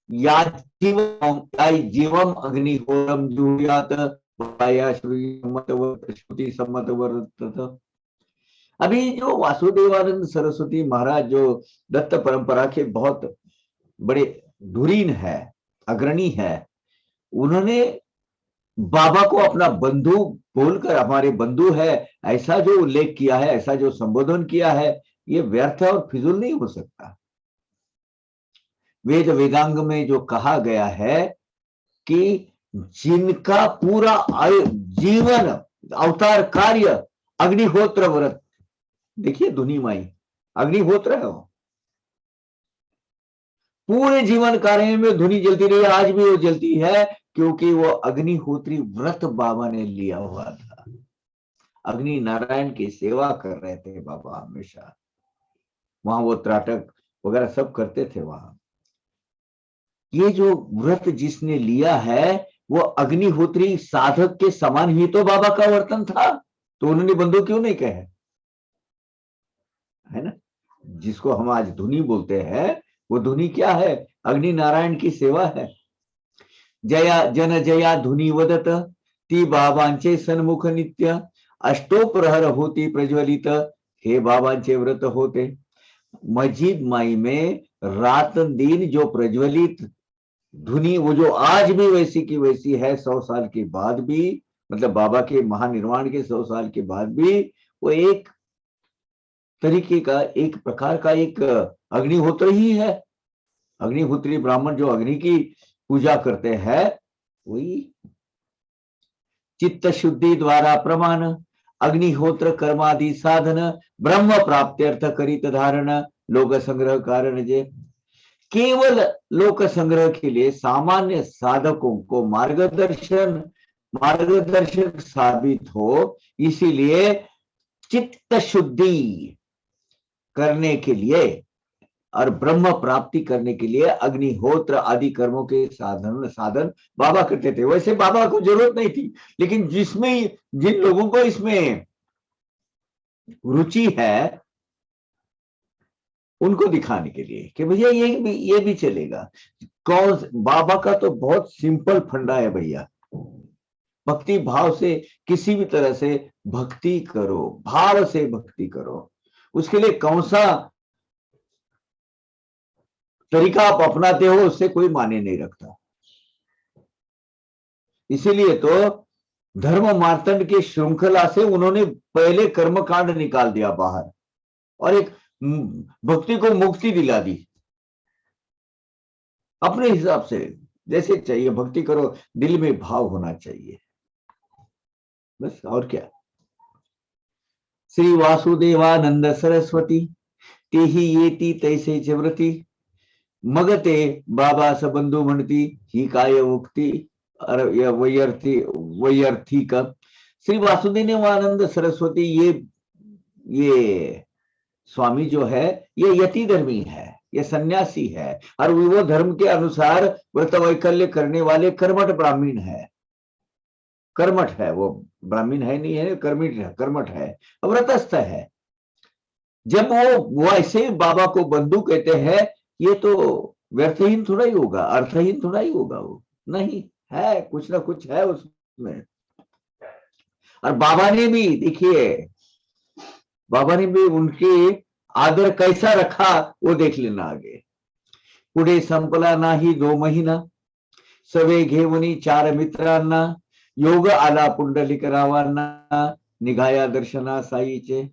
या जीवम अग्निहोरम जुहुयात, श्रुति सम्मत वर्तत। अभी जो वासुदेवानंद सरस्वती महाराज जो दत्त परंपरा के बहुत बड़े धुरीन है, अग्रणी है, उन्होंने बाबा को अपना बंधु बोलकर, हमारे बंधु है ऐसा जो उल्लेख किया है, ऐसा जो संबोधन किया है, ये व्यर्थ और फिजूल नहीं हो सकता। वेद वेदांग में जो कहा गया है कि जिनका पूरा जीवन अवतार कार्य अग्निहोत्र व्रत, देखिए धुनी माई अग्निहोत्र है, वो पूरे जीवन कार्य में धुनी जलती रही, आज भी वो जलती है, क्योंकि वो अग्निहोत्री व्रत बाबा ने लिया हुआ था। अग्नि नारायण की सेवा कर रहे थे बाबा हमेशा, वहां वो त्राटक वगैरह सब करते थे वहां। ये जो व्रत जिसने लिया है वो अग्निहोत्री साधक के समान ही तो बाबा का वर्तन था, तो उन्होंने बंधु क्यों नहीं कहे, है ना। जिसको हम आज धुनी बोलते हैं, वो धुनी क्या है, अग्नि नारायण की सेवा है। जया जन जया धुनी वदत, ती बाबांचे सन्मुख नित्य, अष्टोप्रहर होती प्रज्वलित, हे बाबांचे व्रत होते। मस्जिद माई में रात दिन जो प्रज्वलित धुनी, वो जो आज भी वैसी की वैसी है, 100 साल के बाद भी, मतलब बाबा के महानिर्वाण के 100 साल के बाद भी, वो एक तरीके का, एक प्रकार का एक अग्निहोत्र ही है। अग्निहोत्री ब्राह्मण जो अग्नि की पूजा करते हैं, वही चित्त शुद्धि द्वारा प्रमाण, अग्निहोत्र कर्मादि साधन, ब्रह्म प्राप्त्यर्थ करित धारण, लोक संग्रह कारण जे। केवल लोक संग्रह के लिए सामान्य साधकों को मार्गदर्शक साबित हो, इसीलिए चित्त शुद्धि करने के लिए और ब्रह्म प्राप्ति करने के लिए अग्निहोत्र आदि कर्मों के साधन बाबा करते थे। वैसे बाबा को जरूरत नहीं थी, लेकिन जिन लोगों को इसमें रुचि है, उनको दिखाने के लिए कि भैया ये भी चलेगा। कौन, बाबा का तो बहुत सिंपल फंडा है भैया, भक्ति भाव से किसी भी तरह से भक्ति करो, भाव से भक्ति करो। उसके लिए कौन सा तरीका आप अपनाते हो उससे कोई माने नहीं रखता। इसीलिए तो धर्म मार्तंड की श्रृंखला से उन्होंने पहले कर्मकांड निकाल दिया बाहर, और एक भक्ति को मुक्ति दिला दी। अपने हिसाब से जैसे चाहिए भक्ति करो, दिल में भाव होना चाहिए, बस, और क्या। श्री वासुदेवानंद सरस्वती, ते ही येती तैसे जव्रती, मग ते बाबास बंधू म्हणती ही काय उक्ती वैयर्थिक। श्री वासुदेवानंद सरस्वती ये स्वामी जो है ये यति धर्मी है, ये सन्यासी है, और वो धर्म के अनुसार व्रत वैकल्य करने वाले कर्मठ ब्राह्मण है। कर्मठ है वो, ब्राह्मण है नहीं है, कर्मठ है, व्रतस्थ है। जब वो ऐसे बाबा को बंधु कहते हैं, ये तो व्यर्थहीन थोड़ा ही होगा, अर्थहीन थोड़ा ही होगा, वो नहीं है, कुछ ना कुछ है उसमें। और बाबा ने भी देखिए, बाबा ने भी उनके आदर कैसा रखा वो देख लेना आगे। पुढे संपला नाही 2 महिना, सवे घेवनी 4 मित्रांना, योग आला पुंडलिक रावांना, निघाया दर्शना साईचे।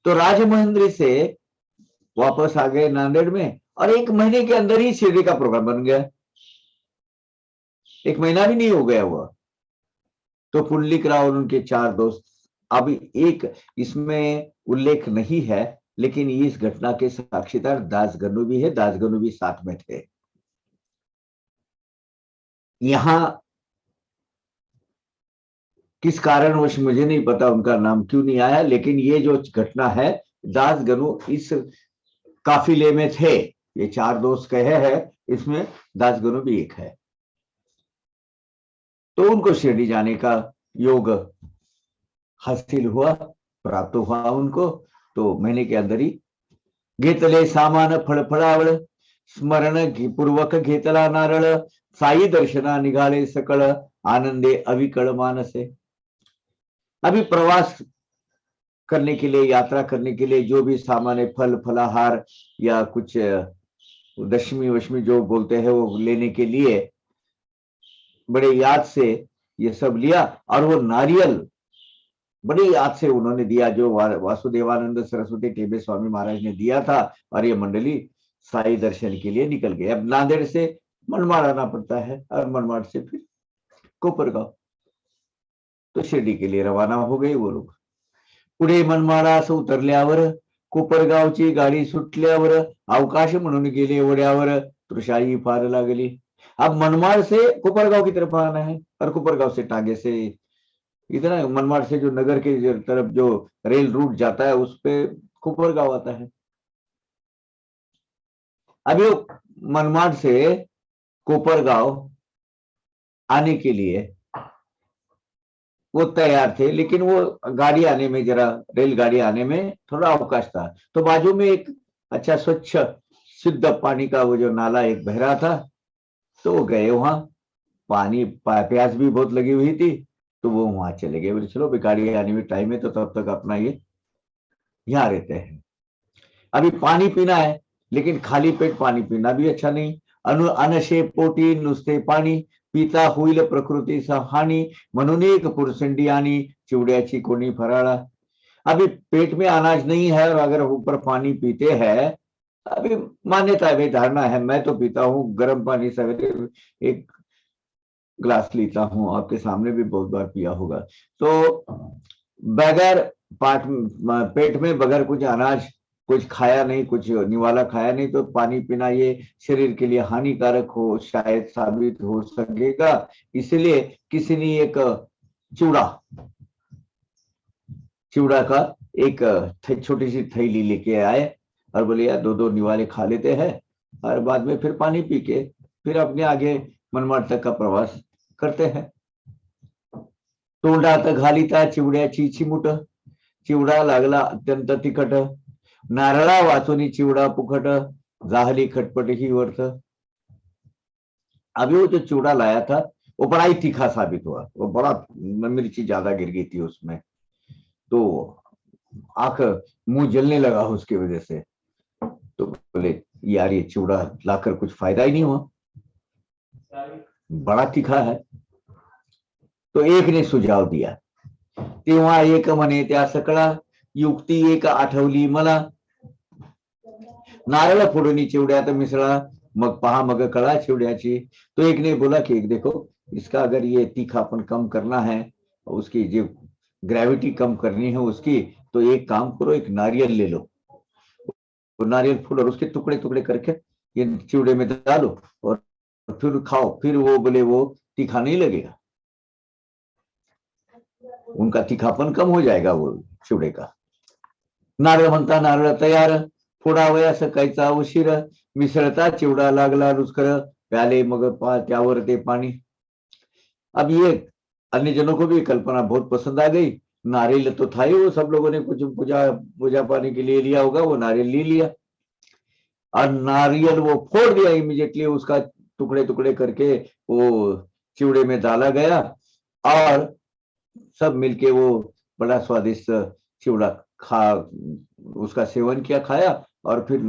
तो राजमहेंद्री से वापस आ गए नांदेड़ में, और 1 महीने के अंदर ही शिरडी का प्रोग्राम बन गया। 1 महीना भी नहीं हो गया हुआ। तो पुंडलिक राव और उनके 4 दोस्त, अभी एक इसमें उल्लेख नहीं है, लेकिन इस घटना के साक्षीदार दासगनु भी है, दासगनु भी साथ में थे। यहां किस कारणवश मुझे नहीं पता उनका नाम क्यों नहीं आया, लेकिन ये जो घटना है, दासगनु इस काफिले में थे। ये 4 दोस्त कहे हैं, इसमें दासगनु भी एक है। तो उनको शिरडी जाने का योग हासिल हुआ, प्राप्त हुआ उनको। तो महीने के अंदर ही घेतले सामान फळफळावळ, स्मरण पूर्वक घेतला नारळ, साई दर्शना निघाले सकळ, आनंदे अविकळ मानसे। अभी प्रवास करने के लिए, यात्रा करने के लिए जो भी सामान है, फल फलाहार या कुछ दशमी वशमी जो बोलते हैं, वो लेने के लिए बड़े याद से ये सब लिया। और वो नारियल बड़ी याद से उन्होंने दिया, जो वासुदेवानंद सरस्वती टेबे स्वामी महाराज ने दिया था। और ये मंडली साई दर्शन के लिए निकल गए। अब नांदेड़ से मनमाड़ आना पड़ता है, और मनमाड़ से फिर कोपरगांव। तो शिरडी के लिए रवाना हो गए वो लोग। पुढे मनमाडास उतरल्यावर, कोपरगावची गाडी सुटल्यावर, अवकाश म्हणून गेले वड्यावर, तृषाई फार लागली। अब मनमाड़ से कोपरगांव की तरफ आना है, और कोपरगांव से टांगे से इतना, मनमाड़ से जो नगर के तरफ जो रेल रूट जाता है, उस पे कोपरगांव आता है। अभी मनमाड़ से कोपरगांव आने के लिए वो तैयार थे, लेकिन वो गाड़ी आने में, जरा रेलगाड़ी आने में थोड़ा अवकाश था। तो बाजू में एक अच्छा स्वच्छ शुद्ध पानी का वो जो नाला एक बह रहा था, तो वो गए वहां। पानी प्यास भी बहुत लगी हुई थी, तो वो वहां चले गए। बोले चलो गाड़ी आने में टाइम है, तो तब तक अपना ये यहाँ रहते हैं। अभी पानी पीना है, लेकिन खाली पेट पानी पीना भी अच्छा नहीं। अनशे पोटी नुसते पाणी, पिता होईल प्रकृतीचा हानी, म्हणून एक पुरसंडी आणि चिवड्याची कोणी फराळा। अभी पेट में अनाज नहीं है, और अगर ऊपर पानी पीते हैं, अभी मान्यता है, धारणा है, मैं तो पीता हूँ गर्म पानी, सवेरे 1 ग्लास लेता हूँ, आपके सामने भी बहुत बार पिया होगा। तो बगैर पेट में बगैर कुछ अनाज कुछ खाया नहीं, कुछ निवाला खाया नहीं, तो पानी पीना ये शरीर के लिए हानिकारक हो शायद साबित हो सकेगा। इसलिए किसी ने एक चिवड़ा का एक छोटी सी थैली लेके आए, और बोले यार 2-2 निवाले खा लेते हैं, और बाद में फिर पानी पी के फिर अपने आगे मनमाड तक का प्रवास करते हैं। तोंडात घालिता चिवड्याची चिमुट, चिवडा लागला अत्यंत तिखट, नारळा वाचुनी चिवडा पुखट, जाहली खटपट ही वर्थ। अभी वो जो चिवड़ा लाया था, वो बड़ा ही तीखा साबित हुआ, वो बड़ा मिर्ची ज्यादा गिर गई थी उसमें, तो आंख मुंह जलने लगा उसकी वजह से। तो बोले यार ये चिवड़ा लाकर कुछ फायदा ही नहीं हुआ, बड़ा तीखा है। तो एक ने सुझाव दिया, तेव्हा एक म्हणे त्या सकळा, युक्ती एक आठवली मला, नारळ फोडून चिवड्यात मिसळा, मग पहा मग कळा चिवड्याची। तो एक ने बोला कि देखो, इसका अगर ये तीखापन कम करना है, उसकी जो ग्रेविटी कम करनी है उसकी, तो एक काम करो, एक नारियल ले लो, तो नारियल फूल और उसके टुकड़े टुकड़े करके ये चिवड़े में डालो और फिर खाओ, फिर वो बोले वो तीखा नहीं लगेगा, उनका तीखापन कम हो जाएगा वो चिवड़े का। नारळ म्हणता नारळ तयार, फोडावया सकाळचा उशीर, मिसळता चिवडा लागला रुचकर, प्याले मग त्यावर ते पानी। अब ये अन्य जनों को भी कल्पना बहुत पसंद आ गई। नारियल तो था ही, वो सब लोगों ने कुछ पूजा पूजा पाने के लिए लिया होगा, वो नारियल ले लिया और नारियल वो फोड़ दिया इमीडिएटली, उसका टुकड़े टुकड़े करके वो चिवड़े में डाला गया और सब मिलके वो बड़ा स्वादिष्ट चिवड़ा खा, उसका सेवन किया, खाया और फिर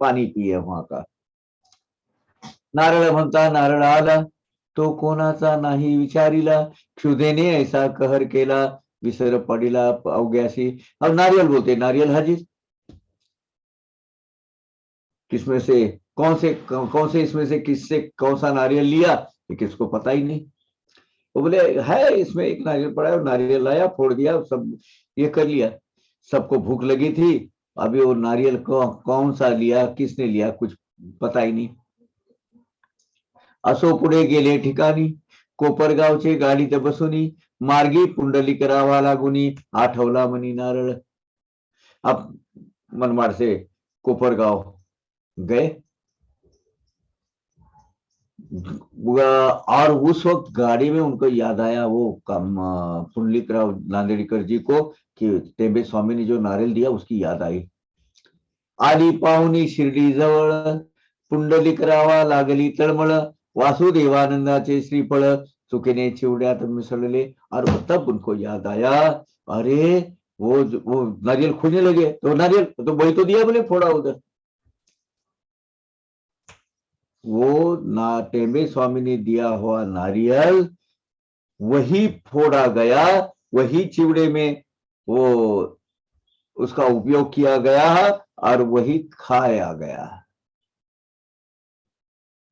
पानी पिया वहां का। नारळ म्हणता नारळ आला, तो कोणाचा नाही विचारिला, क्षुधेने ऐसा कहर केला, विसर पडिला अवग्यासी। अब नारियल बोलते नारियल हाजिर, किसमें से कौन से इसमें से किससे कौन सा नारियल लिया ये किसको पता ही नहीं। वो बोले है इसमें एक नारियल पड़ा है, नारियल लाया, फोड़ दिया, सब ये कर लिया। सबको भूख लगी थी, अभी वो नारियल कौन सा लिया, किसने लिया, कुछ पता ही नहीं। असो पुढे गेले ठिकाणी, कोपरगावचे गाडीत बसुनी, मार्गी पुंडलिकरावा लागुनी, आठवला मनी नारळ। अब मनमाड से कोपरगांव गए और उस वक्त गाड़ी में उनको याद आया वो पुंडलिकराव नांदेड़कर जी को कि टेंबे स्वामी ने जो नारियल दिया उसकी याद आई। आली पाहुनी शिर्डी जवळ, पुंडलिकरावा लागली तळमळ, वासुदेवानंदाचे श्रीफळ, चुकीने चिवड्यात मिसळले। और तब उनको याद आया, अरे वो नारियल खोजने लगे, तो नारियल तो वही तो दिया, बोले फोड़ा उधर। वो टेंबे स्वामी ने दिया हुआ नारियल वही फोड़ा गया, वही चिवड़े में वो उसका उपयोग किया गया और वही खाया गया।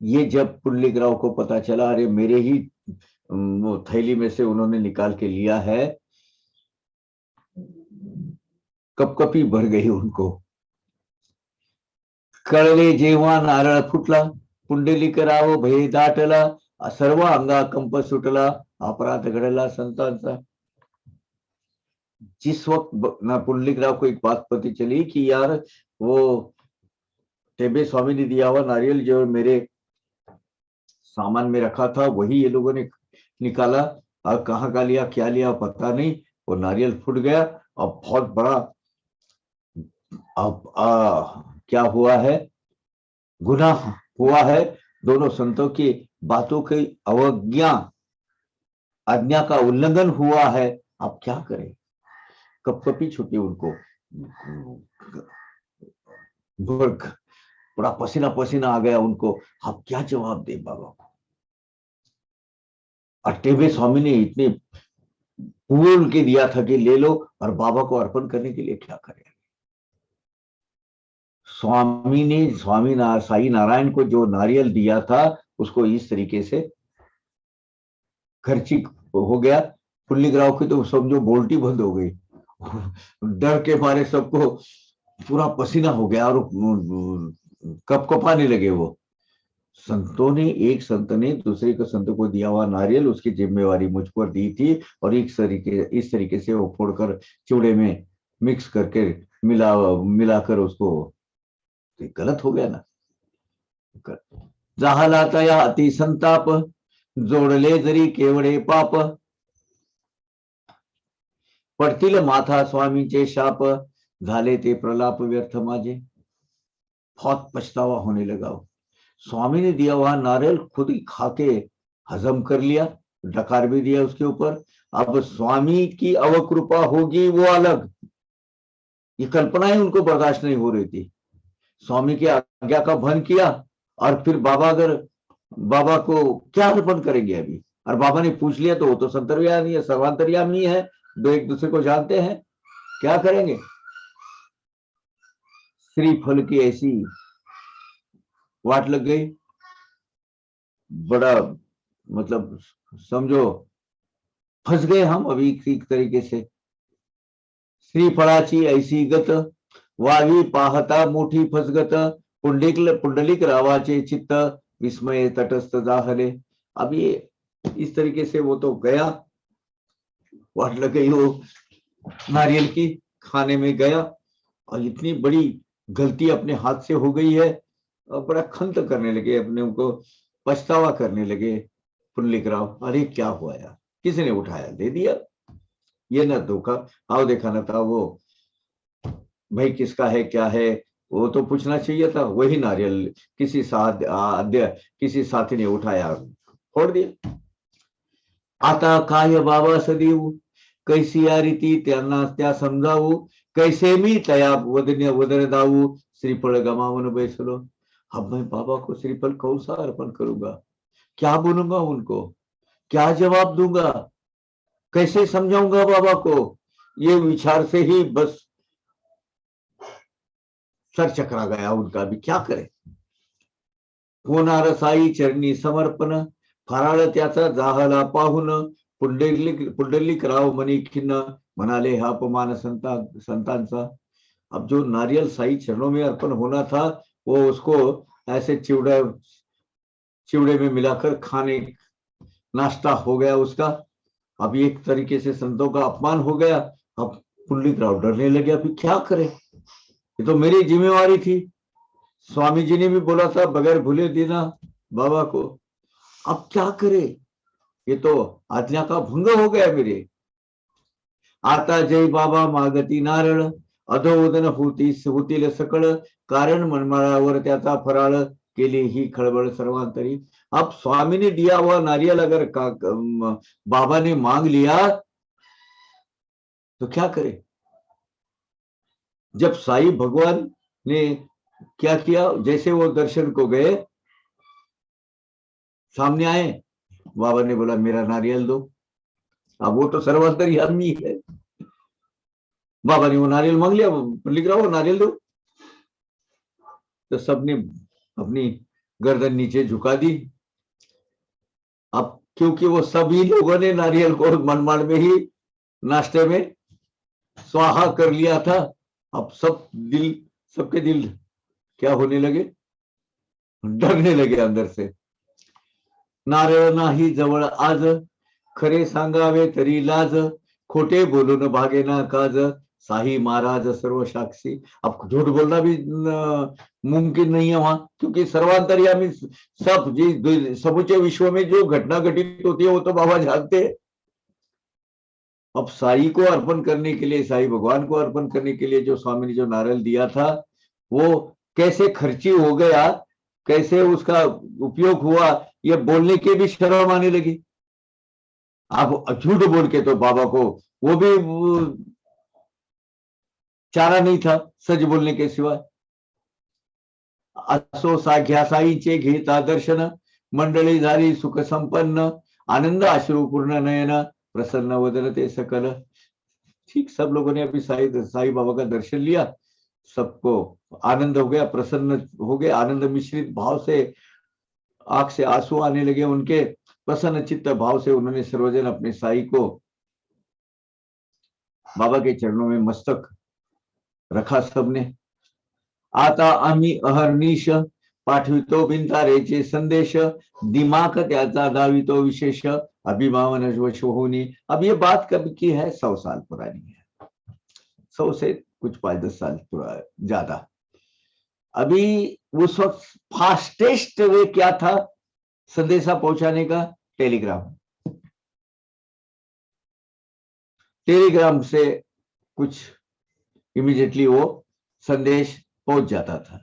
ये जब पुंडलिकराव को पता चला, अरे मेरे ही वो थैली में से उन्होंने निकाल के लिया है, कपकपी भर गई उनको। कळले जेव्हा नारळ फुटला, पुंडलिकराव भय दाटला, सर्व अंगा कंप सुटला, अपराध घडला संतांचा। जिस वक्त पुंडलिकराव को एक बात पता चली कि यार वो टेंबे स्वामी ने दिया हुआ नारियल जो मेरे सामान में रखा था वही ये लोगों ने निकाला, और कहाँ का लिया क्या लिया पता नहीं, वो नारियल फूट गया। अब बहुत बड़ा अब क्या हुआ है, गुनाह हुआ है, दोनों संतों की बातों की अवज्ञा, आज्ञा का उल्लंघन हुआ है। अब क्या करें, कपकपी छुट्टी उनको, बड़ा पसीना पसीना आ गया उनको। अब क्या जवाब दे बाबा को। और टेंबे स्वामी ने इतने बोल के दिया था कि ले लो, और बाबा को अर्पण करने के लिए क्या करें। स्वामी ने साई नारायण को जो नारियल दिया था उसको इस तरीके से खर्ची हो गया। पुंडलिकराव की तो समझो बोल्टी बंद हो गई, डर के मारे सबको पूरा पसीना हो गया और कपकपाने लगे वो। संतों ने, एक संत ने दूसरे को संत को दिया हुआ नारियल उसकी जिम्मेवारी मुझ पर दी थी, और इस तरीके से वो फोड़कर चिवड़े में मिक्स करके मिलाकर उसको, गलत हो गया ना। झाला तया अति संताप, जोडले जरी केवढे पाप, पडतील माथा स्वामींचे शाप, झाले ते प्रलाप व्यर्थ माझे। बहुत पछतावा होने लगा। स्वामी ने दिया हुआ नारियल खुद ही खाके हजम कर लिया, डकार भी दिया उसके ऊपर। अब स्वामी की अवकृपा होगी वो अलग, ये कल्पना ही उनको बर्दाश्त नहीं हो रही थी। स्वामी की आज्ञा का भंग किया और फिर बाबा को क्या अर्पण करेंगे अभी। और बाबा ने पूछ लिया तो वो तो संतर्यामी है, सर्वांतर्यामी है, दो एक दूसरे को जानते हैं, क्या करेंगे। श्रीफल की ऐसी वाट लग गई, बड़ा मतलब समझो फंस गए हम अभी एक तरीके से। श्रीफळाची ऐसी गत, वावी पाहता मोठी फसगत, पुंडलिक रावाचे चित्त विस्मय तटस्थ जाहले। अब ये इस तरीके से वो तो गया, वाटलं कहीं वो नारियल की खाने में गया और इतनी बड़ी गलती अपने हाथ से हो गई है और बड़ा खंत करने लगे, अपने उनको पछतावा करने लगे पुंडलिक राव। अरे क्या हुआ यार, किसी ने उठाया दे दिया, ये ना धोखा आओ देखा ना था, वो भाई किसका है क्या है वो तो पूछना चाहिए था। वही नारियल किसी किसी साथी ने उठाया, फोड़ दिया। आता काय बाबा सदैव कैसी या रीती त्यांना त्या समजावू, कैसे मी तया वदन दाऊ श्रीफल गमावन बैसलो। अब मैं बाबा को श्रीफल कौन सा अर्पण करूंगा, क्या बोलूंगा उनको, क्या जवाब दूंगा, कैसे समझाऊंगा बाबा को, ये विचार से ही बस सर चकरा गया उनका, भी क्या करे। होणार साई चरणी समर्पण, फराळ त्याचा जाहला पाहून पुंडलिक राव मनी खिन्न, म्हणाले हा अपमान संतांचा। अब जो नारियल साई चरणों में अर्पण होना था वो उसको ऐसे चिवड़े में मिलाकर खाने, नाश्ता हो गया उसका। अब एक तरीके से संतों का अपमान हो गया। अब पुंडलिक राव डरने लगे, अभी क्या करे, ये तो मेरी जिम्मेवारी थी, स्वामी जी ने भी बोला था बगैर भूले देना बाबा को, अब क्या करे, ये तो आज्ञा का भंग हो गया मेरे। आता जय बाबा मागती नारळ, अधोउदन होतील सकळ, कारण मनमाळावर त्याचा फराळ, केली ही खळबळ सर्वांतरी। अब स्वामी ने दिया हुआ नारियल अगर बाबा ने मांग लिया तो क्या करे। जब साईं भगवान ने क्या किया, जैसे वो दर्शन को गए, सामने आए, बाबा ने बोला मेरा नारियल दो। अब वो तो सर्वांतर्यामी है, बाबा ने वो नारियल मांग लिया, लिख रहा वो नारियल दो। तो सबने अपनी गर्दन नीचे झुका दी। अब क्योंकि वो सभी लोगों ने नारियल को मनमाड़ में ही नाश्ते में स्वाहा कर लिया था, अब सबके दिल क्या होने लगे, डरने लगे अंदर से। नारळ नाही जवळ आज, खरे सांगावे तरी लाज, खोटे बोलून भागेना काज, साई महाराज सर्व साक्षी। अब झूठ बोलना भी मुमकिन नहीं है वहां, क्योंकि सर्वांतर्यामी सब जी समूचे विश्व में जो घटना घटित होती है वो तो बाबा जानते हैं। अब साई को अर्पण करने के लिए, साई भगवान को अर्पण करने के लिए जो स्वामी ने जो नारियल दिया था वो कैसे खर्ची हो गया, कैसे उसका उपयोग हुआ, ये बोलने के भी शर्म आने लगी। अब झूठ बोल के तो बाबा को वो भी चारा नहीं था सच बोलने के सिवाय। असो साघ्या साईचे घेता दर्शन, मंडळी झाली सुख संपन्न, आनंद अश्रुपूर्ण नयन, प्रसन्न वदन ते सकल। ठीक, सब लोगों ने अभी साई बाबा का दर्शन लिया, सबको आनंद हो गया, प्रसन्न हो गए, आनंद मिश्रित भाव से आंख से आंसू आने लगे उनके। प्रसन्न चित्त भाव से उन्होंने सर्वजन अपने साई को बाबा के चरणों में मस्तक रखा सबने। आता आम्ही अहर्निश, पाठवितो बिनतारेचे संदेश, दिमाग त्याचा दावितो विशेष, अभिमान वश होनी। अब ये बात कब की है, 100 साल पुरानी है, 100 से कुछ 5-10 साल ज्यादा। अभी उस वक्त फास्टेस्ट वे क्या था संदेशा पहुंचाने का, टेलीग्राम से कुछ इमीडिएटली वो संदेश पहुंच जाता था।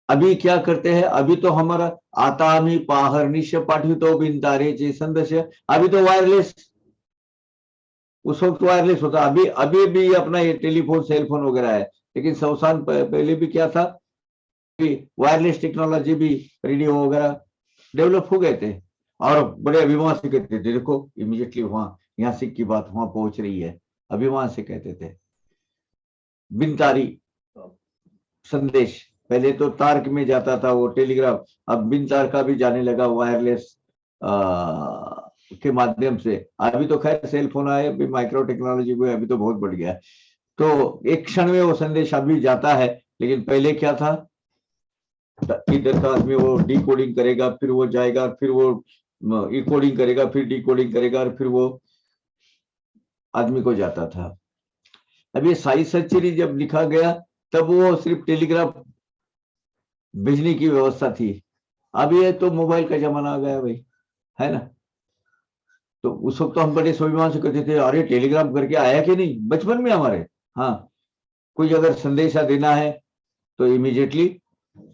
अभी क्या करते हैं, अभी तो हमारा आता आम्ही पाहरनिश पाठवितो बिनतारेचे संदेश, अभी तो वायरलेस, उस वक्त वायरलेस होता, अभी भी अपना ये टेलीफोन सेलफोन वगैरह है, लेकिन 100 साल पहले भी क्या था, वायरलेस टेक्नोलॉजी भी, रेडियो वगैरह डेवलप हो गए थे। और बड़े अभिमान से कहते थे, देखो इमीडिएटली वहां यहाँ से की बात वहां पहुंच रही है, अभिमान से कहते थे। बिनतारी संदेश, पहले तो तार में जाता था वो टेलीग्राफ, अब बिन तार का भी जाने लगा वायरलेस के माध्यम से। अभी तो खैर सेल फोन आए, अभी माइक्रो टेक्नोलॉजी को अभी तो बहुत बढ़ गया है, तो एक क्षण में वो संदेश अभी जाता है। लेकिन पहले क्या था, इधर का आदमी वो डिकोडिंग करेगा, फिर वो जाएगा, फिर वो इकोडिंग करेगा, फिर डिकोडिंग करेगा, और फिर वो आदमी को जाता था। अब ये साई सचरी जब लिखा गया तब वो सिर्फ टेलीग्राफ भेजने की व्यवस्था थी। अब ये तो मोबाइल का जमाना आ गया भाई, है ना। तो उस वक्त तो हम बड़े स्वाभिमान से कहते थे, अरे टेलीग्राम करके आया कि नहीं, बचपन में हमारे। हाँ, कोई अगर संदेशा देना है तो इमीडिएटली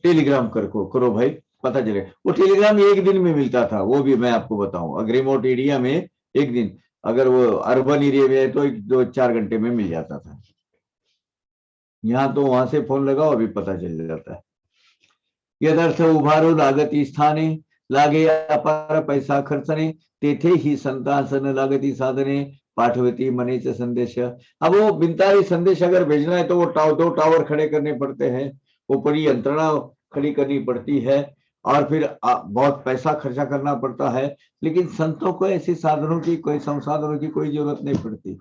टेलीग्राम करो भाई, पता चले। वो टेलीग्राम एक दिन में मिलता था, वो भी मैं आपको बताऊं, अगर रिमोट एरिया में एक दिन, अगर वो अर्बन एरिया में है तो 2-4 घंटे में मिल जाता था। यहाँ तो वहां से फोन लगाओ अभी पता चल जाता है। यदर्थ उभारू लागती स्थाने, लागे अपार पैसा खर्चने, तेथे ही संतासन लागती साधने, पाठवती मनेच संदेश। अब वो बिनतारी संदेश अगर भेजना है तो वो 2 टावर खड़े करने पड़ते हैं, वो पूरी यंत्रणा खड़ी करनी पड़ती है, और फिर बहुत पैसा खर्चा करना पड़ता है। लेकिन संतों को ऐसे साधनों की, कोई संसाधनों की कोई जरूरत नहीं पड़ती।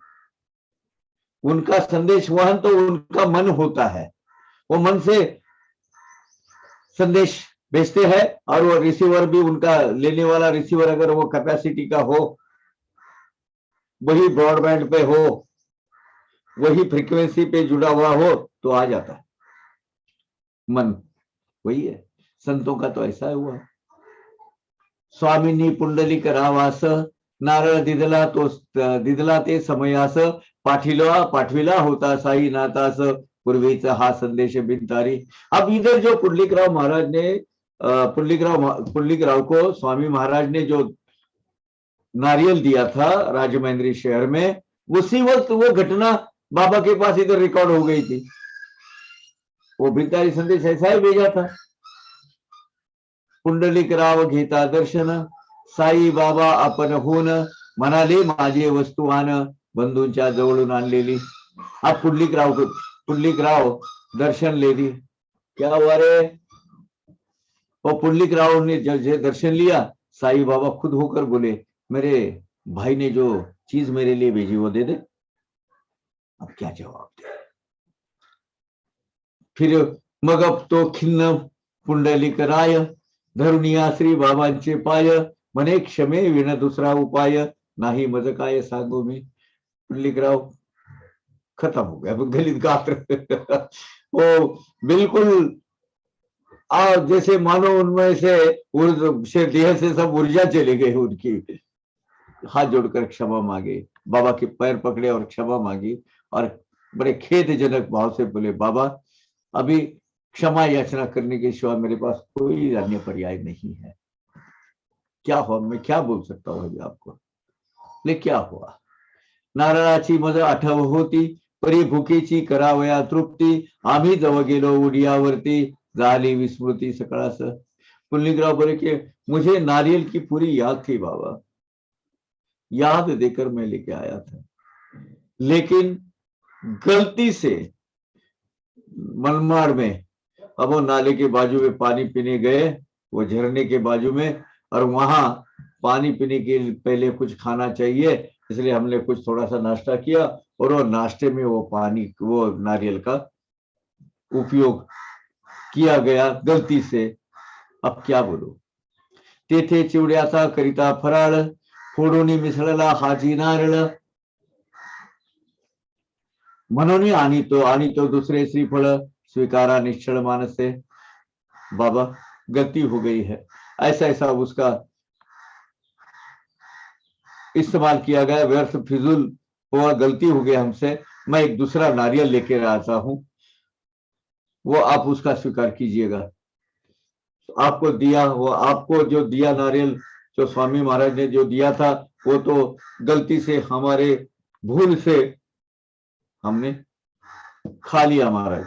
उनका संदेश वहन तो उनका मन होता है, वो मन से संदेश भेजते हैं, और वो रिसीवर भी उनका, लेने वाला रिसीवर अगर वो कैपेसिटी का हो, वही ब्रॉडबैंड पे हो, वही फ्रीक्वेंसी पे जुड़ा हुआ हो, तो आ जाता है मन। वही है, संतों का तो ऐसा हुआ। स्वामींनी पुंडलिक रावास, नारळ दिदला ते समयास, पाठविला होता साई नाथास, पूर्वीचा हा संदेश बिनतारी। अब इधर जो पुंडलिकराव महाराज ने, पुंडलिकराव को स्वामी महाराज ने जो नारियल दिया था राजमहेंद्री शहर में, उसी वक्त वो घटना बाबा के पास इधर रिकॉर्ड हो गई थी। वो बिनतारी संदेश ऐसा ही भेजा था। पुंडलिकराव घेता दर्शन, साई बाबा आपण होऊन, म्हणाले माझे वस्तुवान, बंधूंच्या जवळून आणलेली। अब पुंडलिकराव दर्शन ले ली। क्या हुआ रे? वो पुंडलिकराव ने जब दर्शन लिया, साई बाबा खुद होकर बोले, मेरे भाई ने जो चीज मेरे लिए भेजी वो दे दे। अब क्या जवाब दे? फिर मग अब तो खिन्न पुंडलिकराय, धरुनिया श्री बाबांचे पाय, म्हणे क्षमे विण दुसरा उपाय, नाही मज काय सांगू मी। पुंडलिकराव खत्म हो गया, गलित गात्र। वो बिल्कुल जैसे मानो उनमें से देह से सब ऊर्जा चली गई उनकी। हाथ जोड़कर क्षमा मांगे, बाबा के पैर पकड़े और क्षमा मांगी, और बड़े खेदजनक भाव से बोले, बाबा अभी क्षमा याचना करने के सिवा मेरे पास कोई अन्य पर्याय नहीं है। क्या हुआ, मैं क्या बोल सकता हूँ अभी आपको। लेकिन क्या हुआ? नारळाची मज आठव होती, परी भुकेची करावया तृप्ती, आम्ही जवळ गेलो उडियावरती, झाली विस्मृती सकाळास। पुंडलिकराव बोले कि मुझे नारियल की पूरी याद थी बाबा, याद देकर मैं लेके आया था, लेकिन गलती से मनमाड़ में, अब वो नाले के बाजू में पानी पीने गए, वो झरने के बाजू में, और वहां पानी पीने के पहले कुछ खाना चाहिए, इसलिए हमने कुछ थोड़ा सा नाश्ता किया, और वो नाश्ते में वो पानी, वो नारियल का उपयोग किया गया गलती से। अब क्या बोलू? तेथे चिवड्याचा करिता फराळ, फोडून मिसळला हाजी नारळ, म्हणून आणि तो दूसरे श्रीफळ, स्वीकारा निश्चल मानसे। बाबा गलती हो गई है, ऐसा ऐसा उसका इस्तेमाल किया गया, व्यर्थ फिजूल हुआ, गलती हो गई हमसे, मैं एक दूसरा नारियल लेकर आता हूं, वो आप उसका स्वीकार कीजिएगा। आपको दिया, वो आपको जो दिया नारियल, जो स्वामी महाराज ने जो दिया था, वो तो गलती से, हमारे भूल से हमने खा लिया महाराज।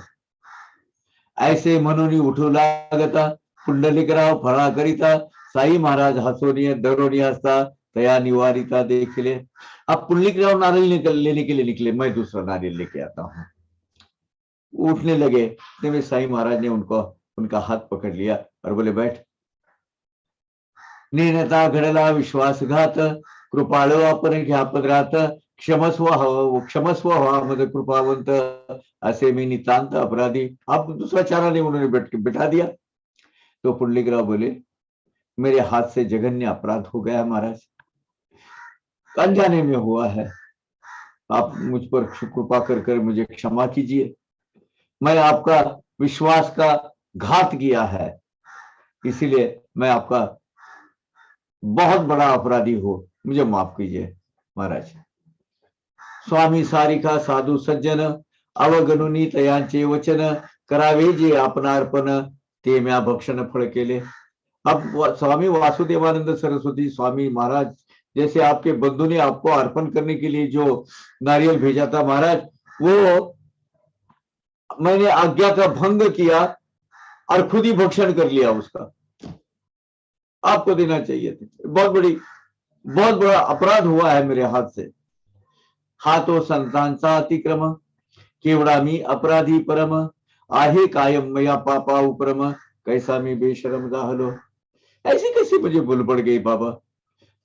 ऐसे म्हणून उठू लागता, पुंडलिकराव फळा करिता, साई महाराज हसोनी दरोनी हंसता, तया निवारिता देखले। अब पुंडलिकराव नारियल लेने के लिए निकले, मैं दूसरा नारियल लेके आता हूँ। उठने लगे, तभी साई महाराज ने उनका हाथ पकड़ लिया और बोले, बैठ। नेनता घडला विश्वासघात, कृपाळू आपण घ्या पदरात, क्षमस्व व्हा मद कृपावंत, ऐसे में नितांत अपराधी। अब दूसरा चारा नहीं, उन्होंने बिठा दिया। तो पुंडलिकराव बोले, मेरे हाथ से जघन्य अपराध हो गया महाराज, अनजाने में हुआ है, आप मुझ पर कृपा कर मुझे क्षमा कीजिए, मैं आपका विश्वास का घात किया है, इसीलिए मैं आपका बहुत बड़ा अपराधी हो, मुझे माफ कीजिए महाराज। स्वामी सारिका साधू सज्जन अवगणुनी तयांचे वचन, करावे जे आपणार्पण ते म्या भक्षण फळ केले। अब स्वामी वासुदेवानंद सरस्वती स्वामी महाराज जैसे आपके बंधु ने आपको अर्पण करने के लिए जो नारियल भेजा था महाराज, वो मैंने आज्ञा का भंग किया और खुद ही भक्षण कर लिया उसका, आपको देना चाहिए थे। बहुत बड़ा अपराध हुआ है मेरे हाथ से। हा तो संतांचा अतिक्रम, केवढा मी अपराधी परम, आहे कायम मया पापा उपरम, कैसा मी बेशरम जाहलो। ऐसी कैसी मुझे भूल पड़ गई बाबा,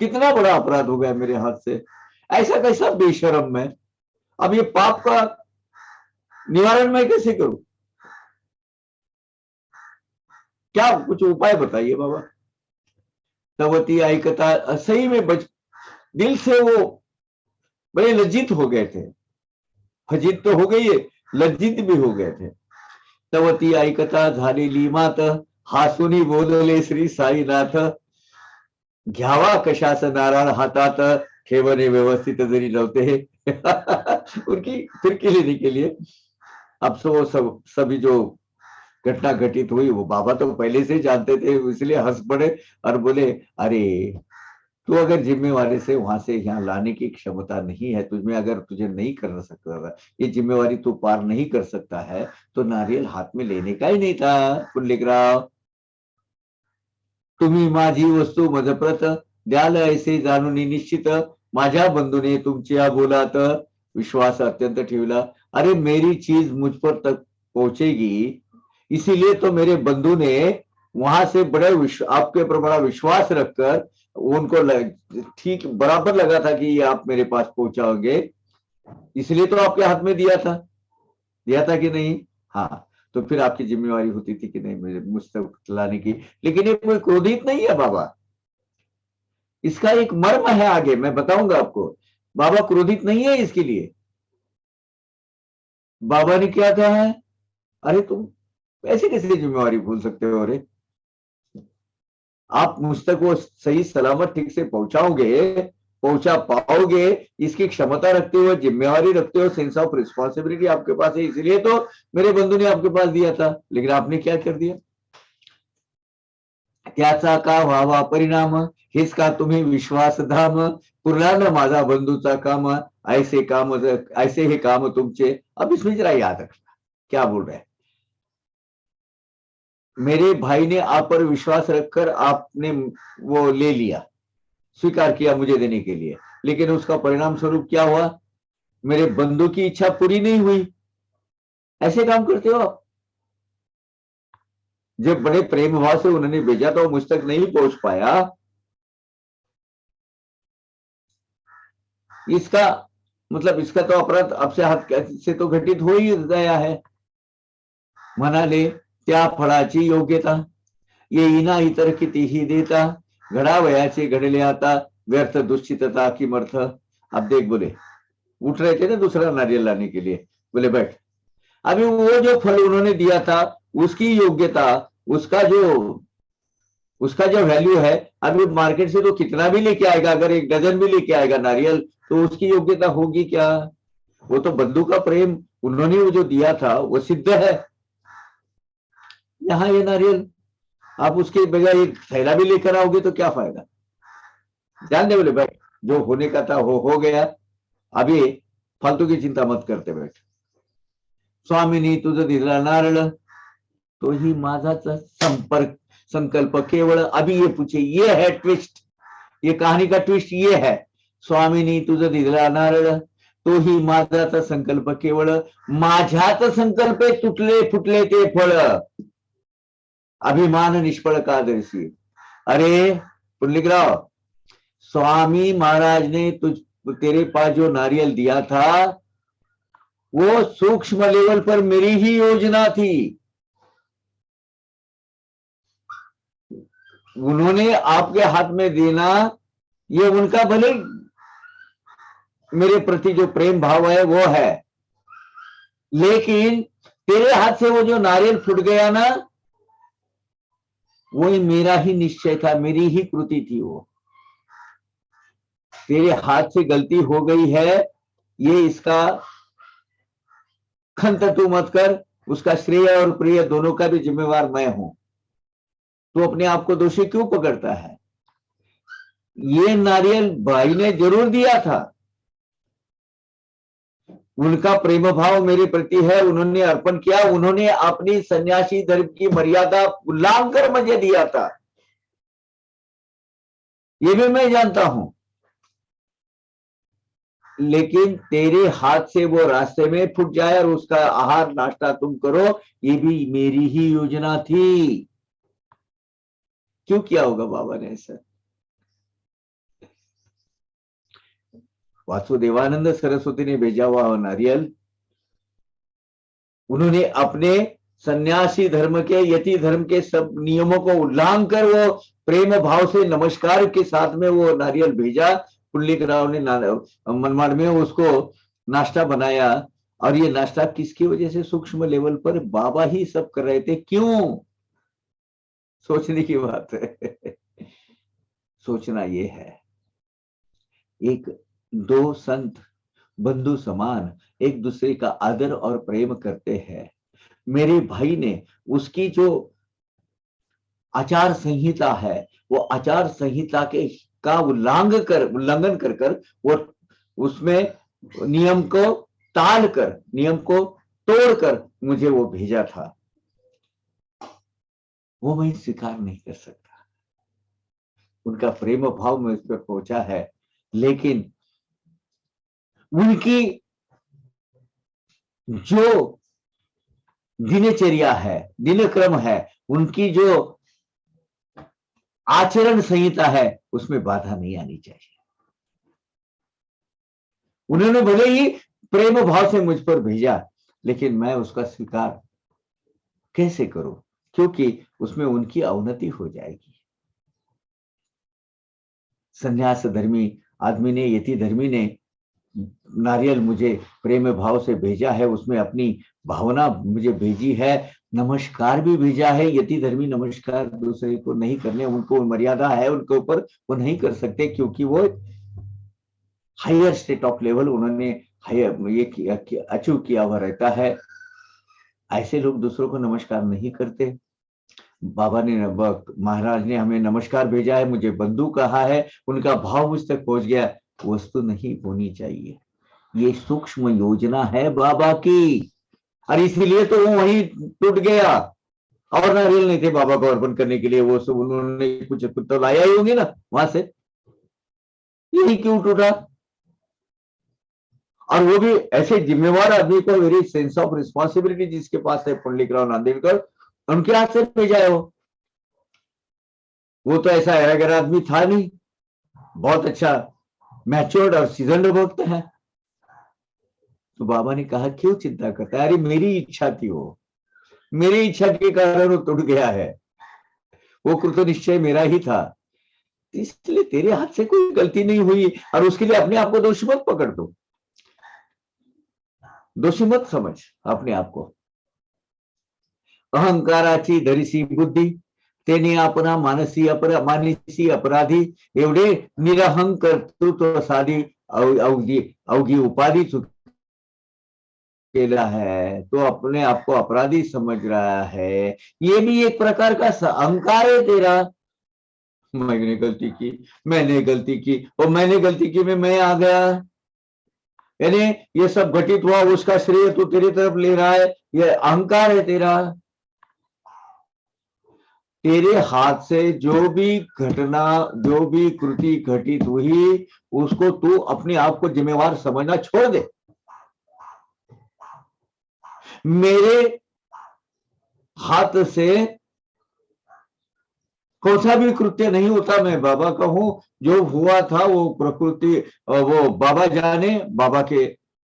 कितना बड़ा अपराध हो गया मेरे हाथ से, ऐसा कैसा बेशरम मैं, अब ये पाप का निवारण मैं कैसे करूं, क्या कुछ उपाय बताइए बाबा। तवती ऐकता सही में दिल से वो बड़े लज्जित हो गए थे, फजित तो हो गई है, लज्जित भी हो गए थे। तवती ऐकता झालेली मात, हासुनी बोलले श्री साईनाथ, घ्यावा कशास नारायण हातात, ठेवणे व्यवस्थित जरी नव्हते। उनकी फिरकी लेने के लिए अब सो सभी जो घटना घटित हुई वो बाबा तो पहले से जानते थे, इसलिए हंस पड़े और बोले, अरे तू अगर जिम्मेवारी से वहां से यहाँ लाने की क्षमता नहीं है तुझमें, अगर तुझे नहीं कर सकता, ये जिम्मेवारी तू पार नहीं कर सकता है, तो नारियल हाथ में लेने का ही नहीं था। पुंडलिकराव, तुम्ही माझी वस्तू मजप्रत, द्याल ऐसे जाणून निश्चित, माझ्या बंधूने तुमच्या बोलात विश्वास अत्यंत ठेवला। अरे मेरी चीज मुझ पर तक पहुंचेगी, इसीलिए तो मेरे बंधु ने वहां से आपके ऊपर बड़ा विश्वास रखकर, उनको ठीक बराबर लगा था कि ये आप मेरे पास पहुंचाओगे, इसलिए तो आपके हाथ में दिया था कि नहीं। हाँ, तो फिर आपकी जिम्मेवारी होती थी कि नहीं मुझे मुझ तक लाने की। लेकिन ये कोई क्रोधित नहीं है बाबा, इसका एक मर्म है, आगे मैं बताऊंगा आपको। बाबा क्रोधित नहीं है इसके लिए। बाबा ने क्या कहा है, अरे तुम ऐसे कैसे जिम्मेवारी भूल सकते हो, अरे आप मुझ तक वो सही सलामत ठीक से पहुंचा पाओगे, इसकी क्षमता रखते हुए, जिम्मेवारी रखते हुए, सेंस ऑफ रिस्पॉन्सिबिलिटी आपके पास है, इसलिए तो मेरे बंधु ने आपके पास दिया था। लेकिन आपने क्या कर दिया, त्याचा का व्हावा परिणाम, हेच का तुम्ही विश्वासधाम, पुरला न माझा बंधूचा काम, ऐसे हे काम तुमचे। अब इसमें जरा याद रखना क्या बोल रहे हैं। मेरे भाई ने आप पर विश्वास रखकर आपने वो ले लिया, स्वीकार किया मुझे देने के लिए, लेकिन उसका परिणाम स्वरूप क्या हुआ, मेरे बंधु की इच्छा पूरी नहीं हुई। ऐसे काम करते हो आप। जब बड़े प्रेम भाव से उन्होंने भेजा तो मुझ तक नहीं पहुंच पाया, इसका मतलब इसका तो अपराध आपसे हाथ से तो घटित हो ही गया है। म्हणाले त्या फळाची योग्यता, येईना इतर कितीही देता, घडावयाचे घडले आता, व्यर्थ दुश्चितता किमर्थ। अब देख बोले, उठ रहे थे ना दूसरा नारियल लाने के लिए, बोले बैठ। अभी वो जो फल उन्होंने दिया था उसकी योग्यता, उसका जो वैल्यू है, अभी मार्केट से तो कितना भी लेके आएगा, अगर एक डजन भी लेके आएगा नारियल, तो उसकी योग्यता होगी क्या। वो तो बंधु का प्रेम उन्होंने वो जो दिया था वो सिद्ध है। यहाँ ये नारियल आप उसके बगैर एक थैला भी लेकर आओगे तो क्या फायदा। ध्यान दे बोले भाई, जो होने का था हो गया, अभी फालतू की चिंता मत करते बैठ। स्वामीनी तुझं दिला नारळ, तो ही माझाच संकल्प केवळ। अभी ये पूछे, ये है ट्विस्ट, ये कहानी का ट्विस्ट ये है। स्वामीनी तुझं दिला नारळ, तो ही माझाचा संकल्प केवळ, माझ्याच संकल्पे तुटले फुटले ते फळ, अभिमान निष्फळ का दर्शी। अरे पुंडलिकराव, स्वामी महाराज ने तेरे पास जो नारियल दिया था वो सूक्ष्म लेवल पर मेरी ही योजना थी। उन्होंने आपके हाथ में देना, ये उनका भले मेरे प्रति जो प्रेम भाव है वो है, लेकिन तेरे हाथ से वो जो नारियल फूट गया ना, वो मेरा ही निश्चय था, मेरी ही कृति थी। वो तेरे हाथ से गलती हो गई है, ये इसका खंत तू मत कर, उसका श्रेय और प्रिय दोनों का भी जिम्मेवार मैं हूं। तो अपने आप को दोषी क्यों पकड़ता है? ये नारियल भाई ने जरूर दिया था, उनका प्रेम भाव मेरे प्रति है, उन्होंने अर्पण किया, उन्होंने अपनी सन्यासी धर्म की मर्यादा उल्लंघन कर मुझे दिया था, ये भी मैं जानता हूं। लेकिन तेरे हाथ से वो रास्ते में फूट जाए और उसका आहार नाश्ता तुम करो, ये भी मेरी ही योजना थी। क्यों किया होगा बाबा ने ऐसा? वासुदेवानंद सरस्वती ने भेजा हुआ नारियल, उन्होंने अपने सन्यासी धर्म के, यति धर्म के सब नियमों को उल्लंघन कर वो प्रेम भाव से नमस्कार के साथ में वो नारियल भेजा। पुल्लिक राव ने मनमाड़ में उसको नाश्ता बनाया, और ये नाश्ता किसकी वजह से? सूक्ष्म लेवल पर बाबा ही सब कर रहे थे। क्यों? सोचने की बात है। सोचना ये है, एक दो संत बंधु समान एक दूसरे का आदर और प्रेम करते हैं। मेरे भाई ने उसकी जो आचार संहिता है, वो आचार संहिता के का उल्लंघन कर वो उसमें नियम को टाल कर, नियम को तोड़कर मुझे वो भेजा था। वो मैं स्वीकार नहीं कर सकता। उनका प्रेम भाव मुझ पर पहुंचा है, लेकिन उनकी जो दिनचर्या है, दिनक्रम है, उनकी जो आचरण संहिता है, उसमें बाधा नहीं आनी चाहिए। उन्होंने भले ही प्रेम भाव से मुझ पर भेजा, लेकिन मैं उसका स्वीकार कैसे करूं? क्योंकि उसमें उनकी अवनति हो जाएगी। संन्यास धर्मी आदमी ने, यति धर्मी ने नारियल मुझे प्रेम भाव से भेजा है, उसमें अपनी भावना मुझे भेजी है, नमस्कार भी भेजा है। यति धर्मी नमस्कार दूसरे को नहीं करने, उनको मर्यादा है उनके ऊपर, वो नहीं कर सकते, क्योंकि वो हायर स्टेट ऑफ लेवल उन्होंने ये अचीव किया हुआ रहता है। ऐसे लोग दूसरों को नमस्कार नहीं करते। बाबा ने, महाराज ने हमें नमस्कार भेजा है, मुझे बंधु कहा है, उनका भाव मुझ तक पहुंच गया, वस्तु नहीं होनी चाहिए। ये सूक्ष्म योजना है बाबा की, और इसीलिए तो वो वहीं टूट गया। और नारियल नहीं थे बाबा को अर्पण करने के लिए, वो सब उन्होंने कुछ तो लाया ही होंगे ना वहां से, यही क्यों टूटा? और वो भी ऐसे जिम्मेवार आदमी को, वेरी सेंस ऑफ रिस्पॉन्सिबिलिटी जिसके पास है, पुंडलिक राव नांदेड़कर, उनके हाथ से भेजा है वो तो ऐसा अगर आदमी था नहीं, बहुत अच्छा मैच्योर्ड और सीजन्ड भक्त है। तो बाबा ने कहा क्यों चिंता करता है? अरे मेरी इच्छा थी, वो मेरी इच्छा के कारण वो टूट गया है, वो कृत निश्चय मेरा ही था, इसलिए तेरे हाथ से कोई गलती नहीं हुई, और उसके लिए अपने आप को दोषी मत पकड़ दो, दोषी मत समझ अपने आप को। अहंकाराची धरिसी बुद्धी, तेने आपणा मानसी अपराधी, एवढे निरहंकर कर्तृत्व साधी अवघी उपाधी केला है, तो अपने आप को अपराधी समझ रहा है। ये भी एक प्रकार का अहंकार है तेरा। मैंने गलती की, मैंने गलती की, और मैंने गलती की में मैं आ गया, यानी ये सब घटित हुआ, उसका श्रेय तू तेरी तरफ ले रहा है, ये अहंकार है तेरा। तेरे हाथ से जो भी घटना, जो भी कृति घटित हुई, उसको तू अपने आप को जिम्मेवार समझना छोड़ दे। मेरे हाथ से कौन सा भी कृत्य नहीं होता, मैं बाबा का हूं, जो हुआ था वो प्रकृति, वो बाबा जाने, बाबा के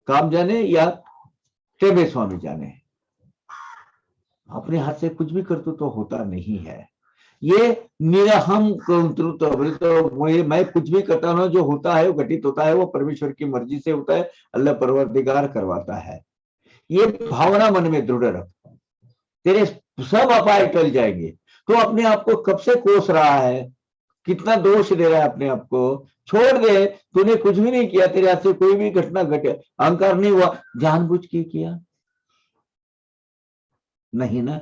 काम जाने, या टेबे स्वामी जाने। अपने हाथ से कुछ भी करतु तो होता नहीं है। ये निरहम तो मैं कुछ भी करता हूं, जो होता है वो घटित होता है, वो परमेश्वर की मर्जी से होता है, अल्लाह परवरदिगार करवाता है। ये भावना मन में दृढ़ रख, तेरे सब अपाय टल जाएंगे। तो अपने आप को कब से कोस रहा है, कितना दोष दे रहा है अपने आप को, छोड़ दे। तूने कुछ भी नहीं किया, तेरे हाथ से कोई भी घटना घटे, अहंकार नहीं हुआ, जानबूझ के किया नहीं ना,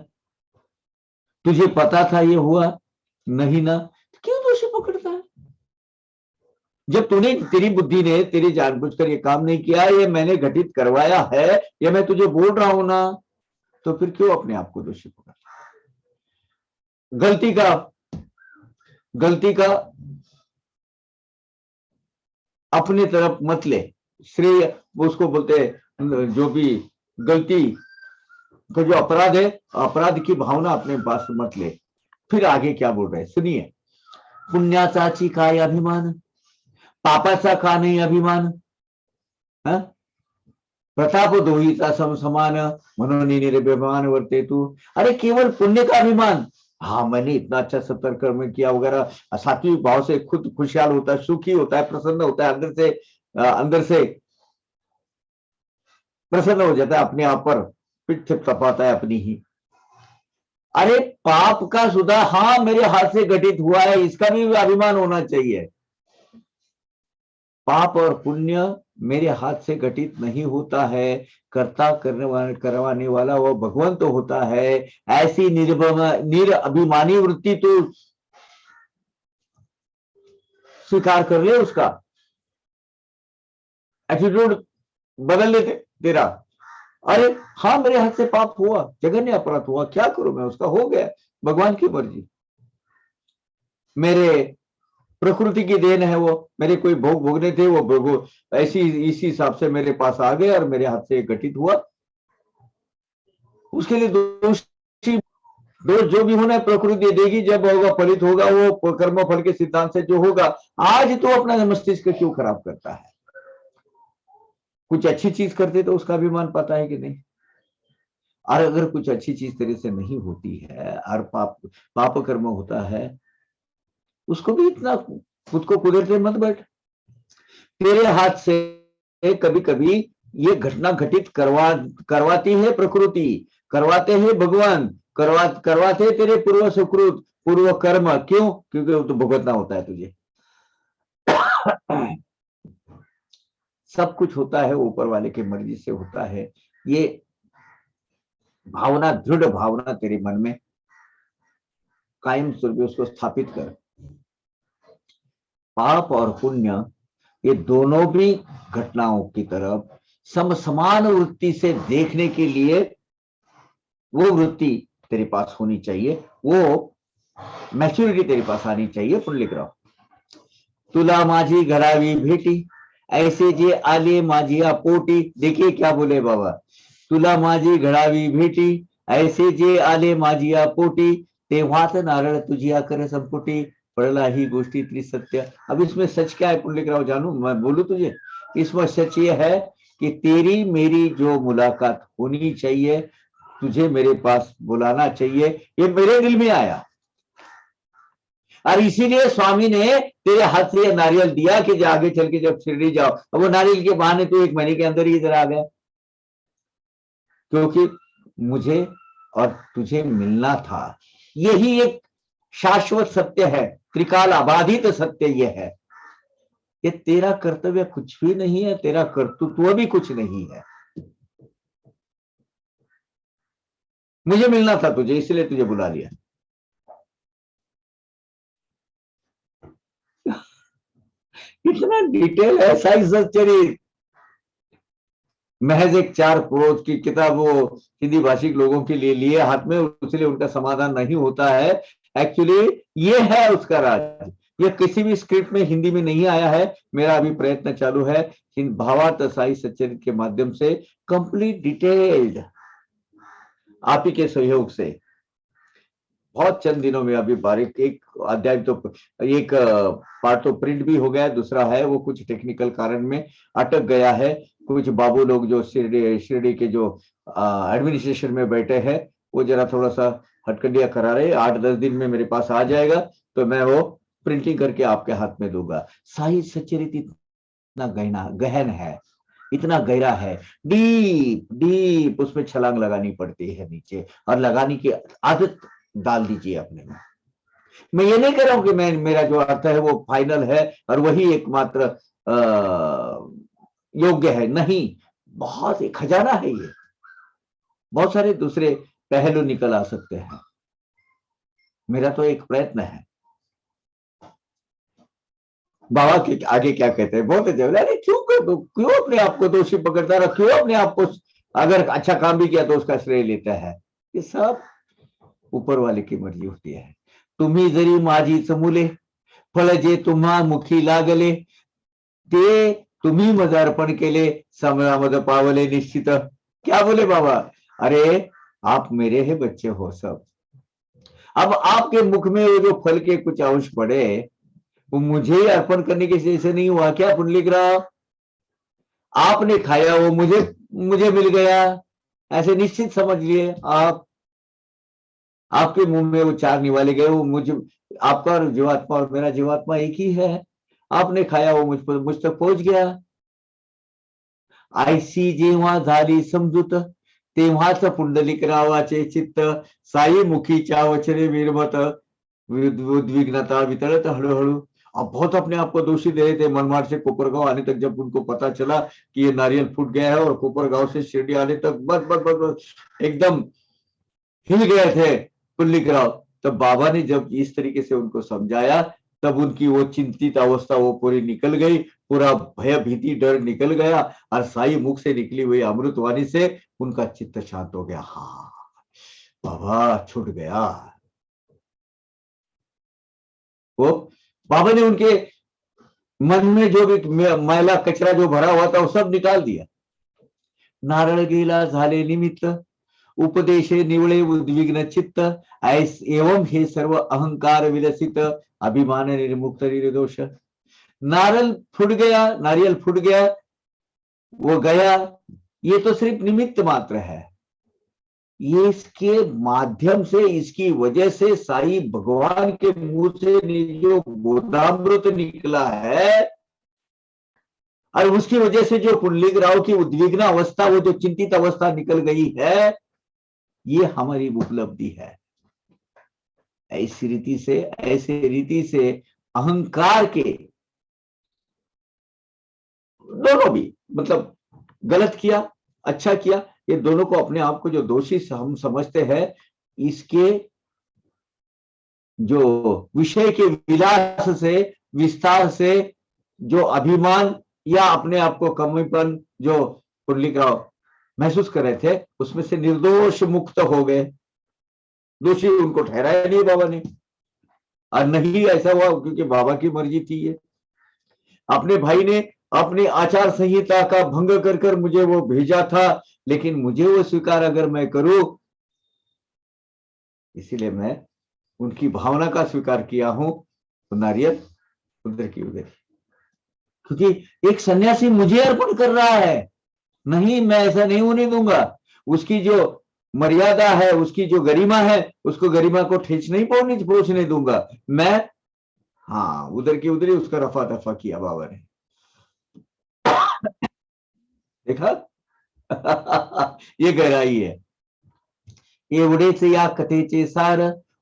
तुझे पता था ये हुआ नहीं ना, तो क्यों दोषी पकड़ता है? जब तूने, तेरी बुद्धि ने तेरी जानबूझकर ये काम नहीं किया, ये मैंने घटित करवाया है, ये मैं तुझे बोल रहा हूं ना, तो फिर क्यों अपने आप को दोषी पकड़ता है? गलती का अपने तरफ मत ले, श्रेय उसको बोलते हैं, जो भी गलती का जो अपराध है, अपराध की भावना अपने पास मत ले। फिर आगे क्या बोल रहे हैं सुनिए, पुण्याचाची काय अभिमान, पापाचा का नहीं अभिमान, हा? प्रताप दोहीचा सम समान, म्हणून निर्भिमान वर्ते तू। अरे केवल पुण्य का अभिमान, हाँ मैंने इतना अच्छा सत्तर कर्म किया वगैरह, सात्विक भाव से खुद खुशहाल होता है, सुखी होता है, प्रसन्न होता है, अंदर से प्रसन्न हो जाता है, अपने आप पर पिठ तपाता है अपनी ही। अरे पाप का सुधा, हाँ मेरे हाथ से घटित हुआ है, इसका भी अभिमान होना चाहिए। पाप और पुण्य मेरे हाथ से घटित नहीं होता है, कर्ता करवाने वाला वो भगवान तो होता है। ऐसी निरअभिमानी वृत्ति तो स्वीकार कर ले, उसका एटीट्यूड बदल ले तेरा। अरे हाँ मेरे हाथ से पाप हुआ, जघन्य अपराध हुआ, क्या करूं मैं, उसका हो गया, भगवान की मर्जी, मेरे प्रकृति की देन है वो, मेरे कोई भोग भोगने थे, वो भोग ऐसी इसी हिसाब से मेरे पास आ गए और मेरे हाथ से घटित हुआ। उसके लिए दोष जो भी होना है प्रकृति देगी, जब होगा फलित होगा, वो कर्म फल के सिद्धांत से जो होगा। आज तो अपना मस्तिष्क क्यों खराब करता है? कुछ अच्छी चीज करते तो उसका अभिमान पाता है कि नहीं? और अगर कुछ अच्छी चीज तेरे से नहीं होती है और पाप कर्म होता है, उसको भी इतना खुद को कुदरते मत बैठ। तेरे हाथ से कभी कभी ये घटना घटित करवाती है प्रकृति, करवाते हैं भगवान, करवाते तेरे पूर्व सुकृत पूर्व कर्म। क्यों? क्योंकि वो तो भुगतना होता है तुझे। सब कुछ होता है ऊपर वाले की मर्जी से होता है। ये भावना, दृढ़ भावना तेरे मन में कायम स्वरूप उसको स्थापित कर। पाप और पुण्य ये दोनों भी घटनाओं की तरफ समान वृत्ति से देखने के लिए वो वृत्ति तेरे पास होनी चाहिए, वो मैच्योरिटी तेरे पास आनी चाहिए। पुण्य लिख रहा हूं, तुला माझी घडावी भेटी, ऐसे जे आले माझी पोटी। देखिए क्या बोले बाबा, तुला माझी घडावी भेटी, ऐसे जे आले माझी पोटी, तेव्हाच नारळ तुझी कर संपुटी, पडला ही गोष्टी त्रिसत्य। अब इसमें सच क्या है पुण्य लिख रहा हूं, जानू मैं बोलू तुझे? इसमें सच ये है कि तेरी मेरी जो मुलाकात होनी चाहिए, तुझे मेरे पास बुलाना चाहिए, ये मेरे दिल में आया। और इसीलिए स्वामी ने तेरे हाथ से नारियल दिया कि आगे चल के जब शिरडी जाओ, अब वो नारियल के बहाने तो 1 महीने के अंदर ही इधर आ गया, क्योंकि मुझे और तुझे मिलना था। यही एक शाश्वत सत्य है, त्रिकाल अबाधित सत्य यह है कि तेरा कर्तव्य कुछ भी नहीं है, तेरा कर्तृत्व भी कुछ नहीं है। मुझे मिलना था तुझे, इसलिए तुझे बुला लिया। इतना डिटेल है साई सच्चरित्र, महज एक 4 प्रोज की किताब वो हिंदी भाषिक लोगों के लिए लिए हाथ में, इसलिए उनका समाधान नहीं होता है। एक्चुअली ये है उसका राज, ये किसी भी स्क्रिप्ट में हिंदी में नहीं आया है। मेरा अभी प्रयत्न चालू है भावार्थ साई सच्चरित्र के माध्यम से कंप्लीट डिटेल्ड आप ही के सहयोग से बहुत चंद दिनों में अभी बारीक एक अध्याय तो एक पार्ट तो प्रिंट भी हो गया, दूसरा है वो कुछ टेक्निकल कारण में अटक गया है। कुछ बाबू लोग जो शिरडी के जो एडमिनिस्ट्रेशन में बैठे हैं, वो जरा थोड़ा सा हथकंडियां करा रहे, 8-10 दिन में मेरे पास आ जाएगा, तो मैं वो प्रिंटिंग करके आपके हाथ में दूंगा। साई सच्चरित इतना गहन है, इतना गहरा है, डीप डीप, उसमें छलांग लगानी पड़ती है नीचे, और लगाने की आदत डाल दीजिए अपने में। मैं ये नहीं कह रहा हूं कि मेरा जो अर्थ है वो फाइनल है और वही एकमात्र योग्य है, नहीं, बहुत एक खजाना है ये, बहुत सारे दूसरे पहलू निकल आ सकते हैं। मेरा तो एक प्रयत्न है। बाबा के आगे क्या कहते हैं, बहुत अच्छे, अरे क्यों अपने आप को दोषी पकड़ता रहा, क्यों अपने आप को, अगर अच्छा काम भी किया तो उसका श्रेय लेता है। ये सब ऊपर वाले की मर्जी होती है। तुम्ही जरी माझी चमुले, फळ जे तुम्हा मुखी लागले, ते तुम्ही मज अर्पण केले, समयामद पावले निश्चित। क्या बोले बाबा, अरे आप मेरे ही बच्चे हो सब, अब आपके मुख में वो जो फल के कुछ अंश पड़े, वो मुझे अर्पण करने के जैसे नहीं हुआ क्या पुंडलिक राव? आपने खाया वो मुझे मुझे मिल गया, ऐसे निश्चित समझ लिए आप। आपके मुंह में वो 4 निवाले गए, वो मुझे, आपका जीवात्मा और मेरा जीवात्मा एक ही है। आपने खाया वो मुझ तक पहुंच गया। आयसी जेव्हा झाली समजूत, तेव्हाच पुंडलिक रावाचे चित्त, साई मुखीच्या वचने विरमत, उद्विग्नता वितरत हळूहळू। अब बहुत अपने आप को दोषी दे रहे थे, मनमाड़ से कोपरगांव आने तक, जब उनको पता चला कि ये नारियल फूट गया है, और कोपरगांव से शिरडी आने तक बस बस बस बस एकदम हिल गए थे पुंडलिक राव। तब बाबा ने जब इस तरीके से उनको समझाया, तब उनकी वो चिंतित अवस्था वो पूरी निकल गई, पूरा भय भीति डर निकल गया, और साई मुख से निकली हुई अमृतवाणी से उनका चित्त शांत हो गया। हाँ बाबा छूट गया। वो बाबा ने उनके मन में जो भी मैला कचरा जो भरा हुआ था वो सब निकाल दिया। नारळ गेला झाले निमित्त, उपदेशे निवळे उद्विग्न चित्त, ऐस एवं हे सर्व अहंकार विलसित, अभिमान निर्मुक्त निर्दोष। नारियल फूट गया, नारियल फूट गया, वो गया, ये तो सिर्फ निमित्त मात्र है। ये इसके माध्यम से, इसकी वजह से साई भगवान के मुंह से जो गोदामृत निकला है, और उसकी वजह से जो पुंडलिक राव की उद्विग्न अवस्था, वो जो चिंतित अवस्था निकल गई है, ये हमारी उपलब्धि है। ऐसी रीति से अहंकार के दोनों भी, मतलब गलत किया अच्छा किया, ये दोनों को, अपने आप को जो दोषी हम समझते हैं, इसके जो विषय के विलास से, विस्तार से जो अभिमान या अपने आप को कमीपन जो पुंडलिक राव महसूस कर रहे थे, उसमें से निर्दोष मुक्त हो गए। दोषी उनको ठहराया नहीं बाबा ने, और नहीं ऐसा हुआ क्योंकि बाबा की मर्जी थी ये। अपने भाई ने अपनी आचार संहिता का भंग कर कर मुझे वो भेजा था, लेकिन मुझे वो स्वीकार अगर मैं करूं, इसीलिए मैं उनकी भावना का स्वीकार किया हूं, तो नारियल उधर की उधर, क्योंकि एक सन्यासी मुझे अर्पण कर रहा है, नहीं मैं ऐसा नहीं होने दूंगा। उसकी जो मर्यादा है, उसकी जो गरिमा है, उसको गरिमा को ठेस नहीं पहुंचने दूंगा मैं। हाँ, उधर की उधर ही उसका रफा दफा किया बाबा ने, देखा। ये गहराई है। एवढेच या कथेचे सार,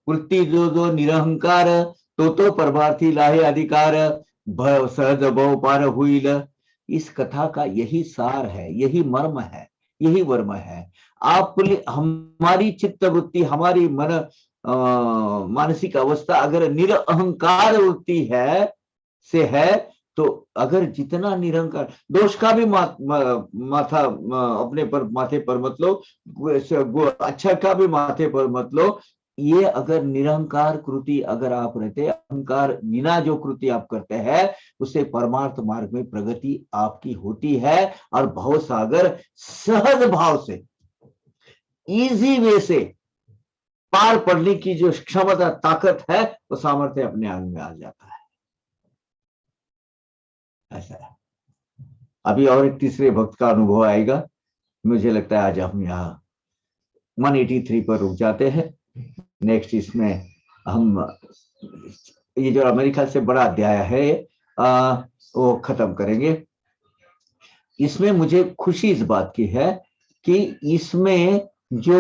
वृत्ती जो जो निरहंकार, तो परमार्थी लाहे अधिकार, सहज भव पार हुईल। इस कथा का यही सार है, यही मर्म है, यही वर्म है। आप हमारी चित्त वृत्ति, हमारी मानसिक अवस्था अगर निरअहंकार वृत्ति है से है, तो अगर जितना निरंकार, दोष का भी माथा अपने पर, माथे पर मत लो, अच्छा का भी माथे पर मत लो। ये अगर निरंकार कृति अगर आप रहते, अहंकार बिना जो कृति आप करते हैं, उससे परमार्थ मार्ग में प्रगति आपकी होती है, और भव सागर सहज भाव से, इजी वे से पार पड़ने की जो क्षमता ताकत है, वो सामर्थ्य अपने आगे में आ जाता है। ऐसा है। अभी और एक तीसरे भक्त का अनुभव आएगा। मुझे लगता है आज हम यहाँ 183 पर रुक जाते हैं। नेक्स्ट इसमें हम ये जो मेरे ख्याल से बड़ा अध्याय है वो खत्म करेंगे। इसमें मुझे खुशी इस बात की है कि इसमें जो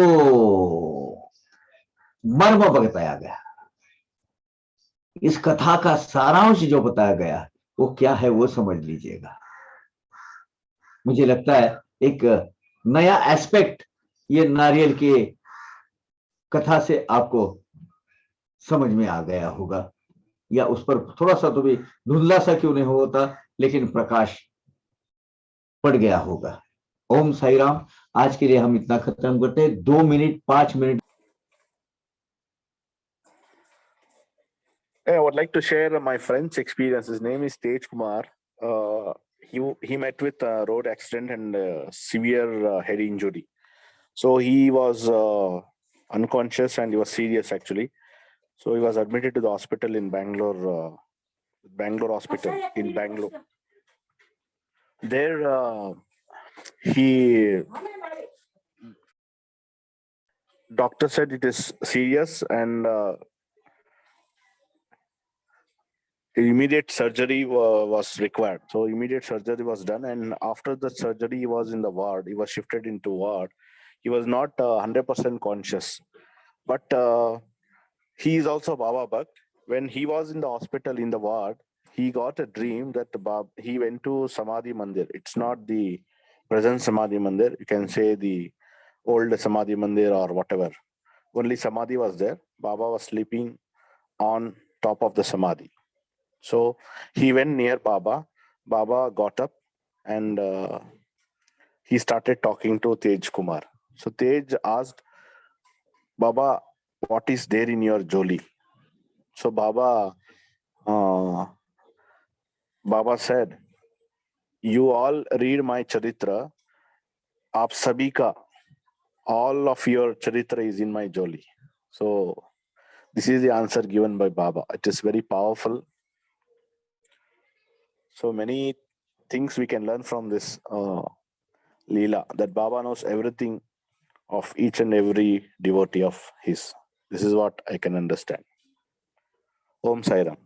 मर्म बताया गया, इस कथा का सारांश जो बताया गया वो क्या है वो समझ लीजिएगा। मुझे लगता है एक नया एस्पेक्ट ये नारियल की कथा से आपको समझ में आ गया होगा, या उस पर थोड़ा सा तो भी धुंधला सा क्यों नहीं होता, लेकिन प्रकाश पड़ गया होगा। ओम साई राम। आज के लिए हम इतना खत्म करते हैं। 2 minute 5 minute. I would like to share my friend's experience. His name is Tej Kumar. He met with a road accident and severe head injury. So he was unconscious and he was serious actually. So he was admitted to the hospital in Bangalore, Bangalore Hospital in Bangalore. There he doctor said it is serious and immediate surgery was required. So immediate surgery was done, and after the surgery, he was in the ward. He was shifted into ward. He was not 100% conscious, but he is also Baba Bhakt. When he was in the hospital in the ward, he got a dream that he went to Samadhi Mandir. It's not the present Samadhi Mandir. You can say the old Samadhi Mandir or whatever. Only Samadhi was there. Baba was sleeping on top of the Samadhi. So he went near Baba. Baba got up and he started talking to Tej Kumar. So Tej asked, Baba, what is there in your joli? So Baba said, you all read my charitra. Aap sabhi ka, all of your charitra is in my joli. So this is the answer given by Baba. It is very powerful. So many things we can learn from this Leela, that Baba knows everything of each and every devotee of his. This is what I can understand. Om Sai Ram.